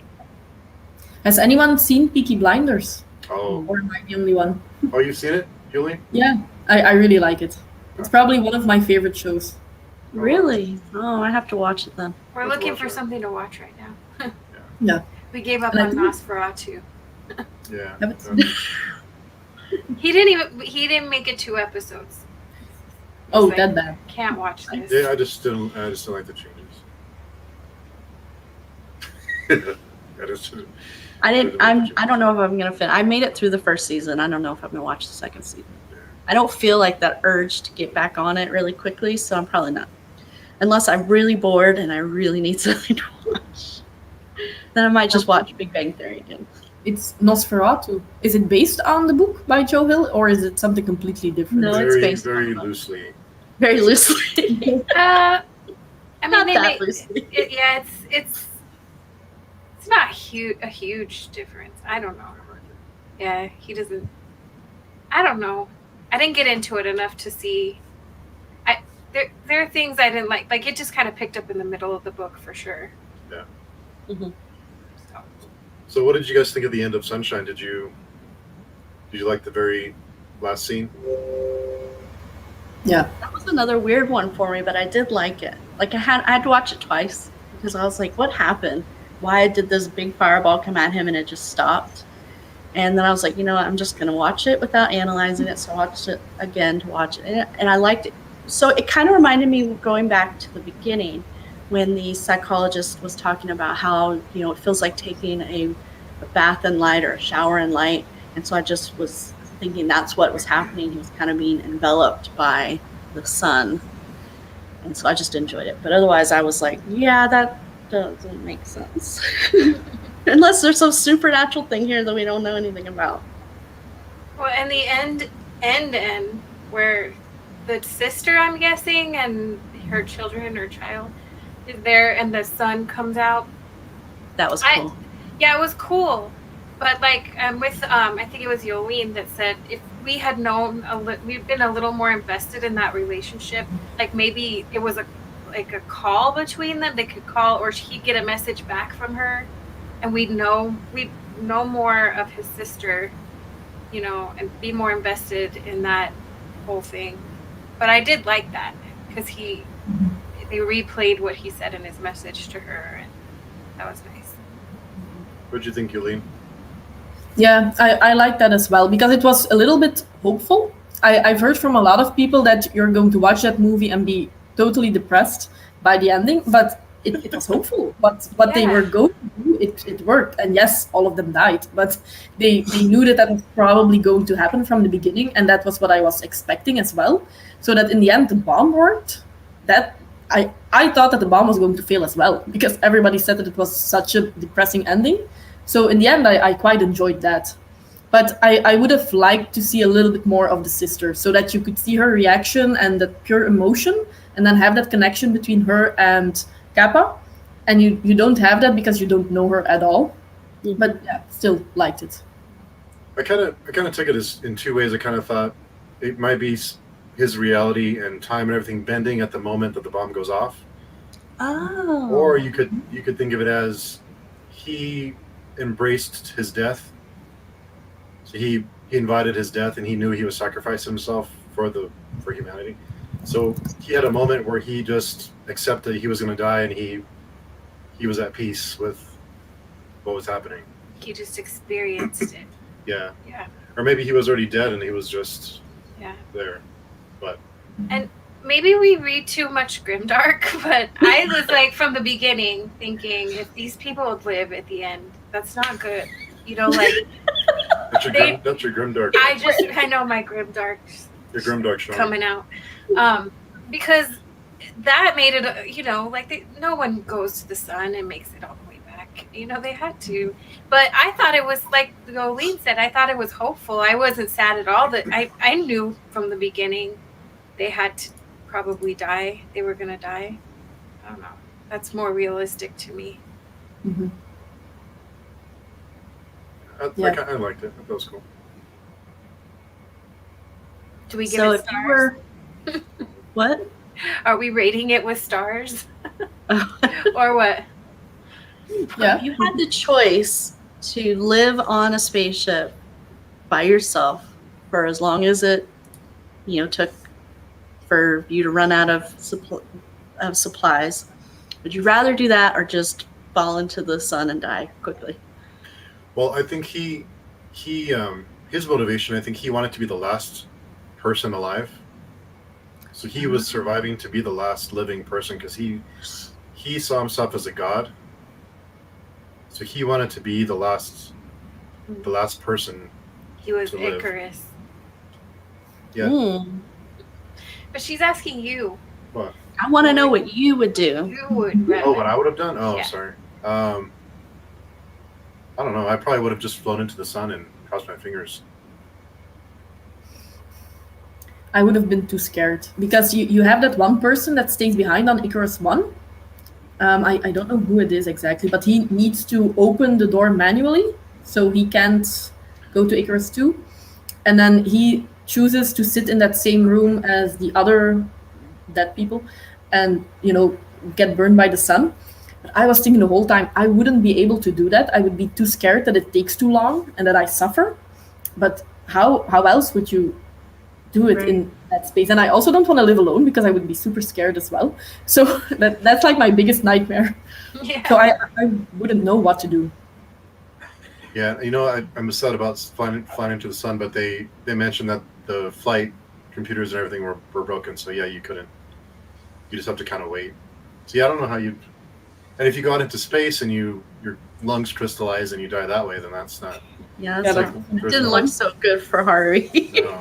Has anyone seen Peaky Blinders, Oh. or am I the only one? Oh, you've seen it, Julie? Yeah, I really like it. It's probably one of my favorite shows. Really? Oh, I have to watch it then. we're Let's looking watch for it. something to watch right now. Yeah. We gave up And I on think- Nosferatu. Yeah. Haven't seen He didn't make it 2 episodes. Oh, He's that bad. Can't watch this. Yeah, I just don't like the changes. I just. I don't know if I'm gonna fit. I made it through the first season. I don't know if I'm gonna watch the second season. I don't feel like that urge to get back on it really quickly, so I'm probably not. Unless I'm really bored and I really need something to watch. Then I might just watch Big Bang Theory again. It's Nosferatu. Is it based on the book by Joe Hill, or is it something completely different? No, it's very, based very on the book. loosely. Very loosely. I mean, Not they that make, loosely. yeah, it's not a huge difference. I don't know. Yeah, he doesn't. I don't know. I didn't get into it enough to see. There are things I didn't like. Like it just kind of picked up in the middle of the book for sure. Yeah. Mhm. So, So, what did you guys think of the end of Sunshine? Did you like the very last scene? Yeah. That was another weird one for me, but I did like it. Like I had to watch it twice because I was like, what happened? Why did this big fireball come at him and it just stopped? And then I was like, you know what, I'm just gonna watch it without analyzing it. So I watched it again to watch it, and I liked it. So it kind of reminded me going back to the beginning when the psychologist was talking about how, you know, it feels like taking a bath in light or a shower in light. And so I just was thinking that's what was happening. He was kind of being enveloped by the sun. And so I just enjoyed it. But otherwise I was like, yeah, that doesn't make sense. Unless there's some supernatural thing here that we don't know anything about. well, and the end where the sister, I'm guessing, and her children or child is there, and the sun comes out. That was cool. Yeah, it was cool, but like with I think it was Yolene that said if we had known we'd been a little more invested in that relationship, like maybe it was a call between them. They could call, or he'd get a message back from her, and we'd know more of his sister, you know, and be more invested in that whole thing. But I did like that because they replayed what he said in his message to her, and that was nice. What did you think, Yulene? Yeah, I like that as well because it was a little bit hopeful. I've heard from a lot of people that you're going to watch that movie and be totally depressed by the ending, but it was hopeful. But what they were going to do, it worked. And yes, all of them died, but they knew that was probably going to happen from the beginning, and that was what I was expecting as well. So that in the end, the bomb worked. That I thought that the bomb was going to fail as well because everybody said that it was such a depressing ending. So in the end, I quite enjoyed that. But I would have liked to see a little bit more of the sister so that you could see her reaction and that pure emotion and then have that connection between her and Kappa. And you don't have that because you don't know her at all. But yeah, still liked it. I kind of took it as in two ways. I kind of thought it might be his reality and time and everything bending at the moment that the bomb goes off. Oh. Or you could think of it as he embraced his death. So he invited his death, and he knew he was sacrificing himself for humanity. So he had a moment where he just accepted he was going to die, and he was at peace with what was happening. He just experienced it. Yeah. Yeah. Or maybe he was already dead and he was just there. But maybe we read too much grimdark, but I was like from the beginning thinking if these people would live at the end, that's not good. You know, like that's your grimdark. I know my grimdark. Your grimdark show coming out, because that made it. You know, like no one goes to the sun and makes it all the way back. You know, they had to. But I thought it was like Olene said. I thought it was hopeful. I wasn't sad at all. That I knew from the beginning they had to probably die. They were gonna die. I don't know. That's more realistic to me. Mm-hmm. I liked it. That was cool. Do we give it stars? What? Are we rating it with stars? Or what? Yeah. If you had the choice to live on a spaceship by yourself for as long as it, took for you to run out of supplies, would you rather do that or just fall into the sun and die quickly? Well, I think he his motivation, I think he wanted to be the last person alive. So he was surviving to be the last living person because he saw himself as a god. So he wanted to be the last person. He was Icarus. Yeah. But she's asking you. What? I want to know what you would do. You would rather. Oh, what I would have done? Oh, Yeah. Sorry. I don't know. I probably would have just flown into the sun and crossed my fingers. I would have been too scared because you have that one person that stays behind on Icarus 1. I don't know who it is exactly, but he needs to open the door manually, so he can't go to Icarus 2. And then he chooses to sit in that same room as the other dead people and, get burned by the sun. But I was thinking the whole time, I wouldn't be able to do that. I would be too scared that it takes too long and that I suffer. But how else would you do it in that space? And I also don't want to live alone because I would be super scared as well. So that's like my biggest nightmare. Yeah. So I wouldn't know what to do. Yeah, I'm sad about flying into the sun, but they mentioned that the flight computers and everything were broken. So yeah, you couldn't. You just have to kind of wait. So yeah, I don't know how you. And if you go out into space and your lungs crystallize and you die that way, then that's not. Yeah, Yeah, it didn't look so good for Harvey. No.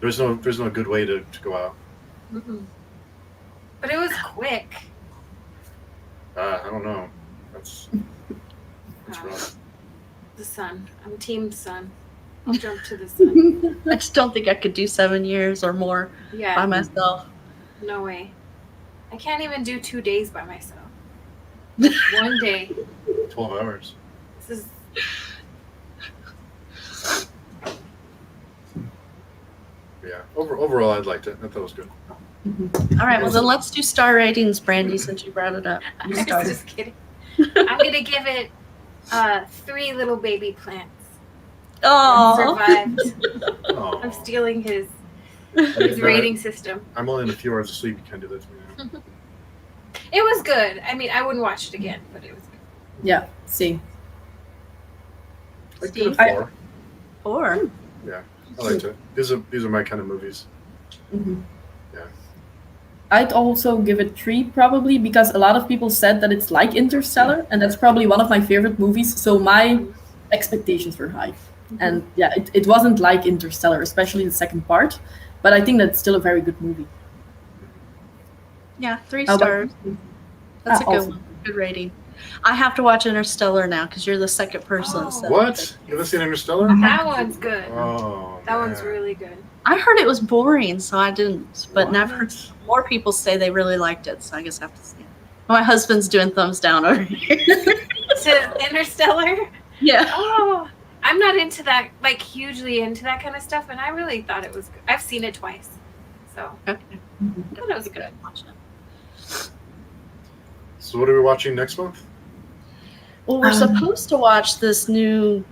There's no good way to go out. Mm-mm. But it was quick. I don't know. That's rough. The sun. I'm team sun. I'll jump to the sun. I just don't think I could do 7 years or more by Yeah. myself. No way. I can't even do 2 days by myself. 1 day. 12 hours. This is. Yeah. Overall, I liked it. I thought it was good. All right, well then let's do star ratings, Brandy, since you brought it up. I You was started. just kidding. I'm gonna give it 3 little baby plants. Oh, Survived. Oh. I'm stealing his Yeah, rating system. I'm only in a few hours of sleep. You can't do that to me now. It was good. I mean, I wouldn't watch it again, but it was good. Yeah, same. I give it I- 4. 4. Yeah, I liked it. These are my kind of movies. Mhm. Yeah. I'd also give it 3 probably because a lot of people said that it's like Interstellar, and that's probably one of my favorite movies. So my expectations were high. And yeah, it wasn't like Interstellar, especially the second part, but I think that's still a very good movie. Yeah, 3 How about stars. That's a good awesome. one. Good rating. I have to watch Interstellar now because you're the second person. Oh. So. What? You haven't seen Interstellar? That one's good. Oh, That one's man. really good. I heard it was boring, so I didn't. But now I've heard What? more people say they really liked it, so I guess I have to see it. My husband's doing thumbs down over here. To Interstellar? Yeah. Oh, I'm not into that, like hugely into that kind of stuff, and I really thought it was good. I've seen it twice. So Okay. that was good. Watch it. So what are we watching next month? Well, we're supposed to watch this new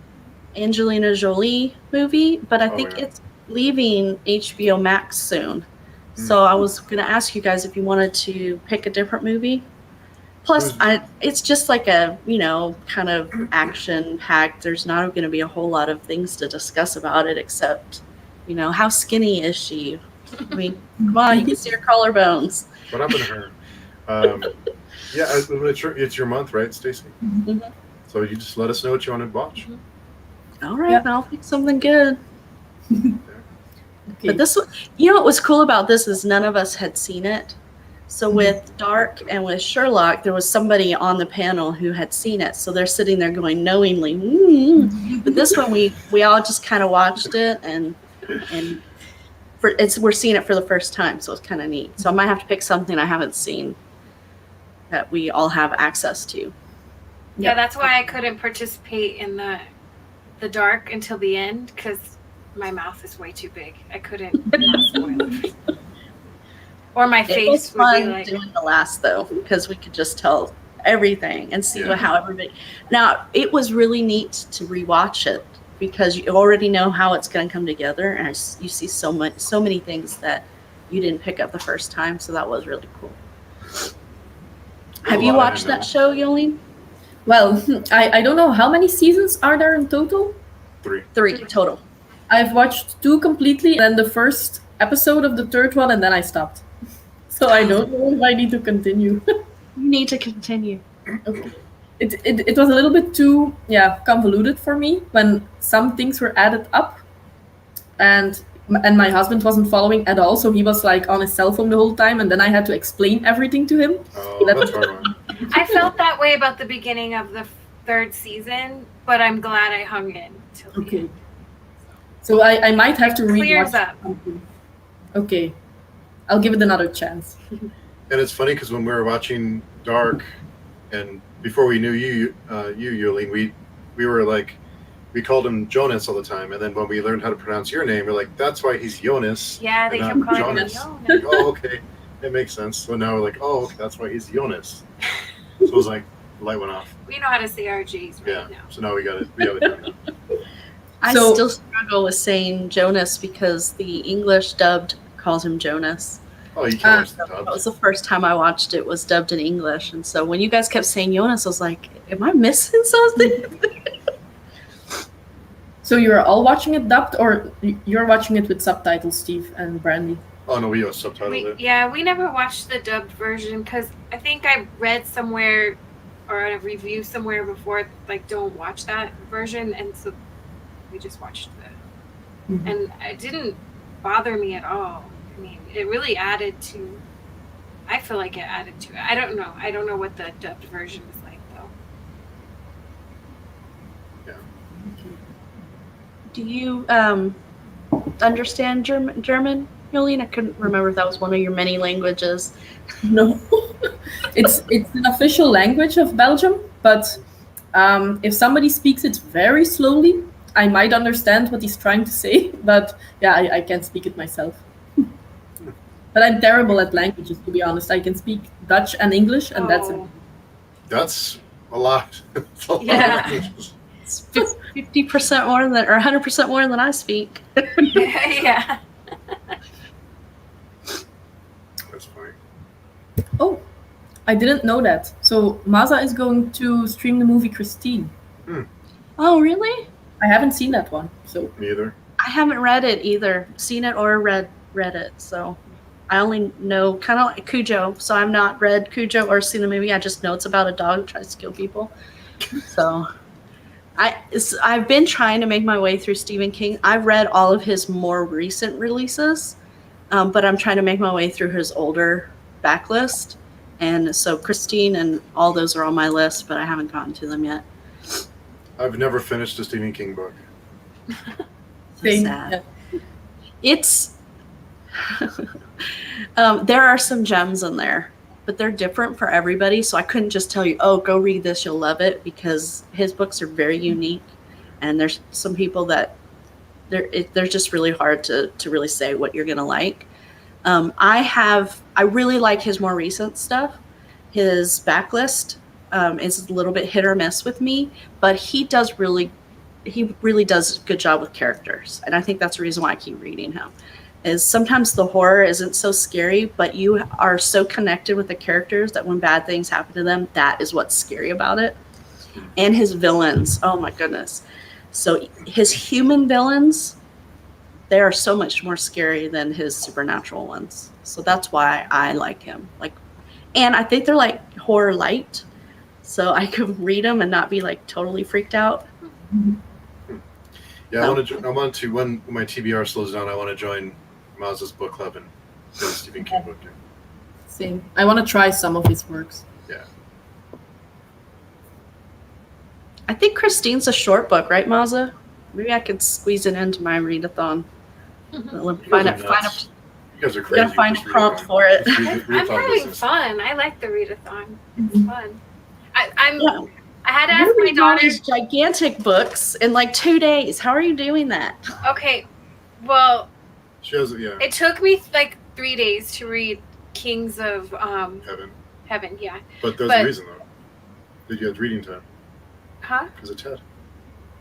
Angelina Jolie movie, but I think it's leaving HBO Max soon. So I was going to ask you guys if you wanted to pick a different movie. Plus, it's just like a, kind of action packed. There's not going to be a whole lot of things to discuss about it except, how skinny is she? I mean, come on, you can see her collarbones. What happened to her? Yeah, it's your month, right, Stacey? Mm-hmm. So you just let us know what you want to watch. All right, I'll pick something good. Okay. But this, what was cool about this is none of us had seen it. So with Dark and with Sherlock, there was somebody on the panel who had seen it. So they're sitting there going knowingly. But this one, we all just kind of watched it, and we're seeing it for the first time, so it's kind of neat. So I might have to pick something I haven't seen that we all have access to. Yeah, that's why I couldn't participate in the Dark until the end, because my mouth is way too big. I couldn't not spoil it. Or my face would be like doing the last though, because we could just tell everything and see how everybody. Now it was really neat to rewatch it because you already know how it's going to come together, and you see so many things that you didn't pick up the first time. So that was really cool. Have you watched that show, Yolene? Well, I don't know how many seasons are there in total. 3 total. I've watched 2 completely, and then the first episode of the 3rd one, and then I stopped. So I don't know if I need to continue. You need to continue. Okay. It was a little bit too convoluted for me when some things were added up, and my husband wasn't following at all, so he was like on his cell phone the whole time, and then I had to explain everything to him. Oh, that's hard one. I felt that way about the beginning of the 3rd season, but I'm glad I hung in till the end. So I might have to clears rewatch up. something. Okay. I'll give it another chance. And it's funny because when we were watching Dark, and before we knew you, Yulene, we were like, we called him Jonas all the time, and then when we learned how to pronounce your name, we're like, that's why he's Jonas. Yeah, they kept calling him Jonas. Jonas. Like, oh, okay, it makes sense. So now we're like, oh, okay, that's why he's Jonas. So it was like, the light went off. We know how to say our G's right now. So now we got it. We got it done. I still struggle with saying Jonas because the English dubbed calls him Jonas. Oh, you can't watch the That dub. was the first time I watched it, was dubbed in English. And so when you guys kept saying Jonas, I was like, am I missing something? So you're all watching it dubbed, or you're watching it with subtitles, Steve and Brandy? Oh no, we subtitled it. Yeah, we never watched the dubbed version because I think I read somewhere or a review somewhere before, like, don't watch that version, and so we just watched the. Mm-hmm. And it didn't bother me at all. I mean, it really added to. I feel like it added to it. I don't know. I don't know what the dubbed version is like though. Do you understand German, Yolene? I couldn't remember if that was one of your many languages. No. It's an official language of Belgium, but if somebody speaks it very slowly, I might understand what he's trying to say, but I can't speak it myself. But I'm terrible at languages, to be honest. I can speak Dutch and English, and that's it. That's a lot. That's a lot of Yeah. languages. It's 50% more than, or 100% more than I speak. Yeah. That's funny. Oh, I didn't know that. So Maza is going to stream the movie Christine. Oh, really? I haven't seen that one, so Neither. I haven't read it either, seen it or read it. So I only know kind of like Cujo. So I've not read Cujo or seen the movie. I just know it's about a dog that tries to kill people. So I've been trying to make my way through Stephen King. I've read all of his more recent releases, but I'm trying to make my way through his older backlist. And so Christine and all those are on my list, but I haven't gotten to them yet. I've never finished a Stephen King book. Same, Sad. yeah. It's there are some gems in there, but they're different for everybody. So I couldn't just tell you, oh, go read this, you'll love it, because his books are very unique, and there's some people that they're just really hard to really say what you're gonna like. I really like his more recent stuff. His backlist is a little bit hit or miss with me, but he really does a good job with characters, and I think that's the reason why I keep reading him. Is sometimes the horror isn't so scary, but you are so connected with the characters that when bad things happen to them, that is what's scary about it. And his villains, oh my goodness. So his human villains, they are so much more scary than his supernatural ones. So that's why I like him. And I think they're like horror light, so I could read them and not be like totally freaked out. Yeah, I want to when my TBR slows down, I want to join Maz's book club and get a Stephen King book. Same. I want to try some of his works. Yeah. I think Christine's a short book, right, Maza? Maybe I could squeeze it into my readathon. You guys are We crazy. gotta find a prompt for it. I'm having fun. I like the readathon. It's fun. I had to ask my daughter. These gigantic books in like 2 days. How are you doing that? Okay, well, She has it, yeah. it took me like 3 days to read Kings of Heaven. Yeah. But there's a reason though. That you had reading time. Huh? Because of Ted.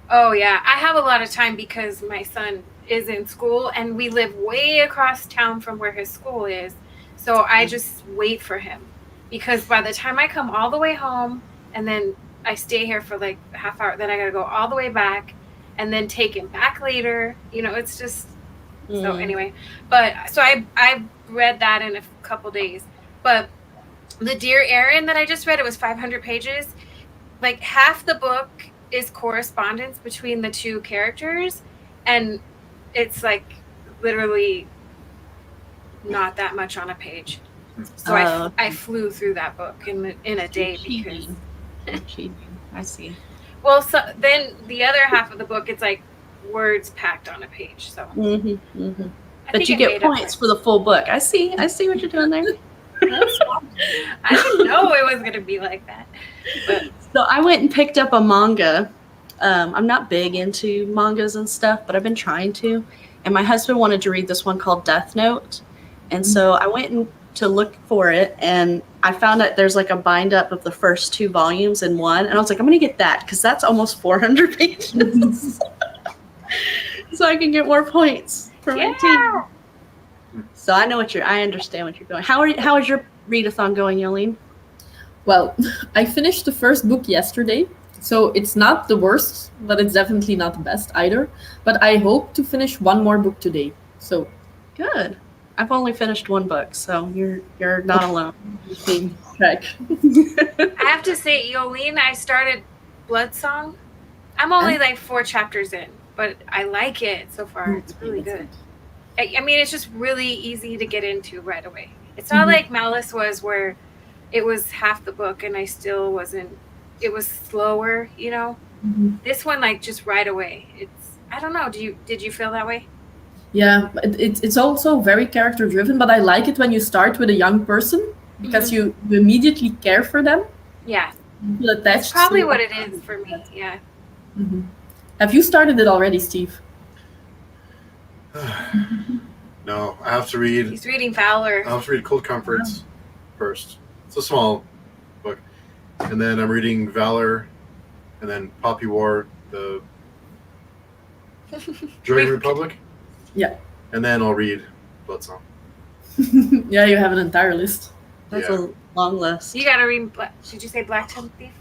Oh yeah, I have a lot of time because my son is in school and we live way across town from where his school is. So I just wait for him because by the time I come all the way home and then I stay here for like a half hour, then I gotta go all the way back and then take him back later. You know, it's just so anyway. But so I read that in a couple days. But the Dear Aaron that I just read, it was 500 pages. Like half the book is correspondence between the two characters, and it's like literally not that much on a page. So I flew through that book in a day because. I see. Well, so then the other half of the book, it's like words packed on a page. So. But you get points for the full book. I see what you're doing there. I didn't know it was gonna be like that. But. So I went and picked up a manga. I'm not big into mangas and stuff, but I've been trying to. And my husband wanted to read this one called Death Note. And so I went to look for it, and I found that there's like a bind up of the first 2 volumes in one. And I was like, I'm going to get that because that's almost 400 pages. So I can get more points for my team. So I understand what you're going. How is your readathon going, Yolene? Well, I finished the first book yesterday, so it's not the worst, but it's definitely not the best either. But I hope to finish one more book today. So good. I've only finished 1 book, so you're not alone. Same track. I have to say, Yolene, I started Blood Song. I'm only like 4 chapters in, but I like it so far. It's really good. I mean, it's just really easy to get into right away. It's not like Malice was where it was half the book and I still wasn't. It was slower, you know. This one, like, just right away. I don't know. Did you feel that way? Yeah, it's also very character driven, but I like it when you start with a young person because you immediately care for them. Yeah. You feel attached. That's probably what it is for me. Yeah. Have you started it already, Steve? No, I have to read. He's reading Fowler. I have to read Cold Comforts first. It's a small book, and then I'm reading Valor, and then Poppy War, the Dragon Republic. Yeah. And then I'll read Blood Song. Yeah, you have an entire list. That's a long list. You gotta read. Did you say Black Tongue Thief?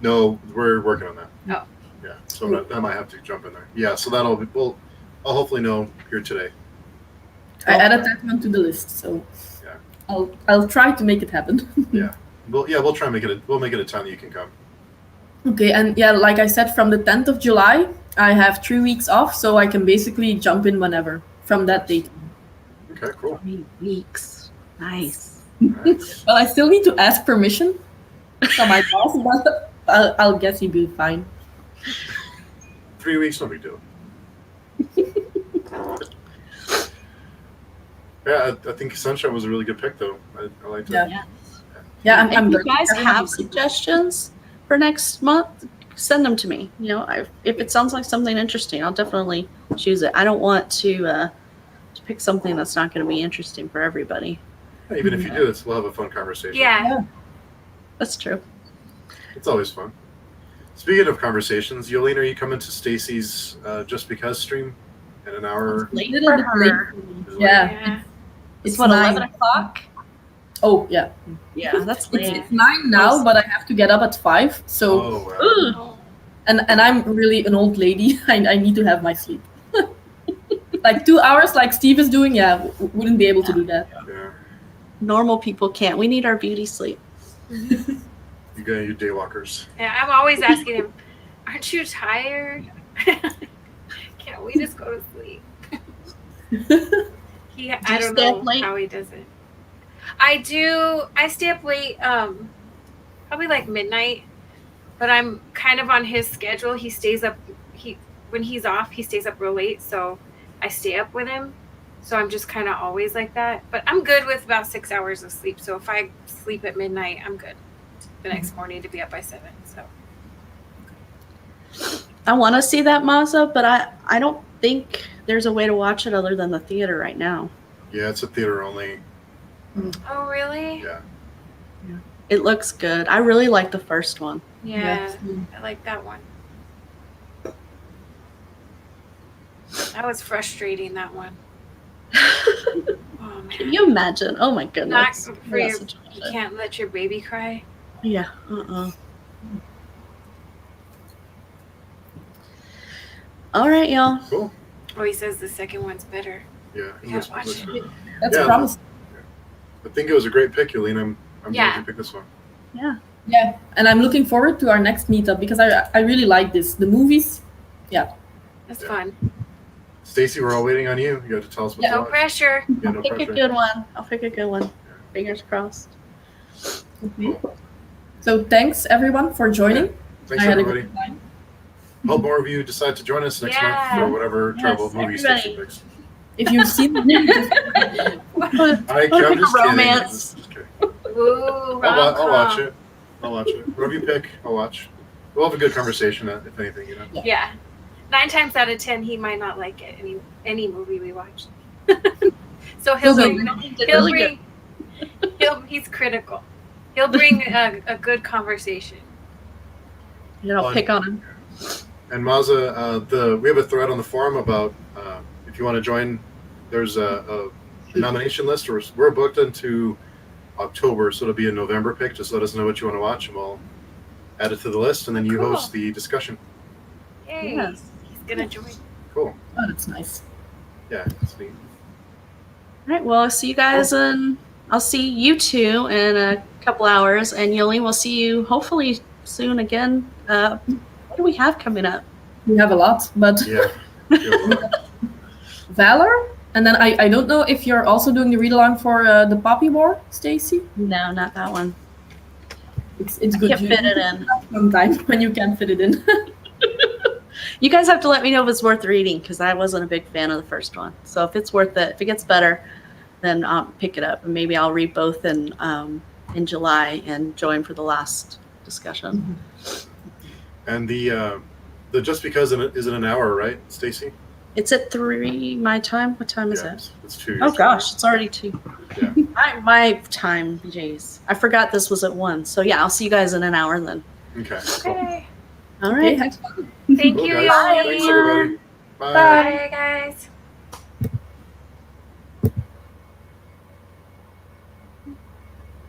No, we're working on that. Oh. Yeah, so I might have to jump in there. Yeah, so I'll hopefully know here today. I added that one to the list, so I'll try to make it happen. We'll try and make it. We'll make it a time that you can come. Okay, and like I said, from the 10th of July, I have 3 weeks off, so I can basically jump in whenever from that date. Okay, cool. 3 weeks. Nice. Well, I still need to ask permission from my boss, but I'll guess he'll be fine. 3 weeks, no big deal. Yeah, I think Sunshine was a really good pick, though. I liked it. Yeah, I'm if you guys have suggestions for next month, send them to me. You know, if it sounds like something interesting, I'll definitely choose it. I don't want to to pick something that's not going to be interesting for everybody. Even if you do, we'll have a fun conversation. Yeah. That's true. It's always fun. Speaking of conversations, Yolene, are you coming to Stacey's Just Because stream in an hour? Late Little for bit her. late. Yeah. Yeah. It's what, 9. 11 o'clock? Oh, yeah. Yeah, that's late. It's 9 now, but I have to get up at 5. So, Oh, wow. Ooh. Oh. and I'm really an old lady. I need to have my sleep. Like 2 hours, like Steve is doing, wouldn't be able to do that. Yeah. Normal people can't. We need our beauty sleep. You got your daywalkers. Yeah, I'm always asking him, aren't you tired? Can't we just go to sleep? I don't stay up know late? how he does it. I do. I stay up late, probably like midnight, but I'm kind of on his schedule. He stays up. When he's off, he stays up real late, so I stay up with him. So I'm just kind of always like that. But I'm good with about 6 hours of sleep. So if I sleep at midnight, I'm good the next morning to be up by 7. So I want to see that Mazda, but I don't think there's a way to watch it other than the theater right now. Yeah, it's a theater only. oh really? Yeah. It looks good. I really like the first one. Yeah, I like that one. That was frustrating, that one. Oh man. Can you imagine? Oh my Not goodness. for Yeah, your, such a you shit. can't let your baby cry. Yeah. All right, y'all. Cool. Oh, he says the second one's better. Yeah. Yeah, watch it. That's Yeah. promising. I think it was a great pick, Yolene. I'm Yeah. glad you picked this one. Yeah. Yeah, and I'm looking forward to our next meetup because I really like this. The movies, That's Yeah. fun. Stacey, we're all waiting on you. You got to tell us what No to watch. pressure. Yeah, no Pick a pressure. good one. I'll pick a good one. Fingers crossed. So thanks everyone for joining. Thanks, I had a everybody. good time. Hope more of you decide to join us next Yeah. month for whatever Yes, travel movie everybody. Stacey picks. If you've seen the movie, just I'm Pick a just romance. kidding. Just kidding. Ooh, I'll watch rom-com. it. I'll watch it. Whatever you pick, I'll watch. We'll have a good conversation, if anything, you know. Yeah. 9 times out of 10, he might not like it. Any movie we watch. So he's critical. He'll bring a good conversation. I'll pick on him. And Maza, we have a thread on the forum about if you want to join. There's a nomination list. We're booked into October, so it'll be a November pick. Just let us know what you want to watch, and we'll add it to the list, and then you Cool. host the discussion. Yay. Yes. He's gonna join. Cool. oh, that's nice. Yeah, it's neat. All right. Well, I'll see you guys I'll see you two in a couple hours, and Yolene, we'll see you hopefully soon again. What do we have coming up? We have a lot, but Yeah. Valor, and then I don't know if you're also doing the read along for the Poppy War, Stacey. No, not that one. It's good. Can't You fit it in. have some time when you can fit it in. You guys have to let me know if it's worth reading because I wasn't a big fan of the first one. So if it's worth it, if it gets better, then I'll pick it up and maybe I'll read both in July and join for the last discussion. And the just because is in an hour, right, Stacey? It's at 3 my time. What time is it? It's 2. Oh gosh, it's already 2. Yeah. My time, jeez. I forgot this was at 1. So yeah, I'll see you guys in an hour then. Okay. Cool. Okay. All Okay, right. have fun. Thank Cool, you, guys. Yoli. Thanks, everybody. Bye. Bye, guys.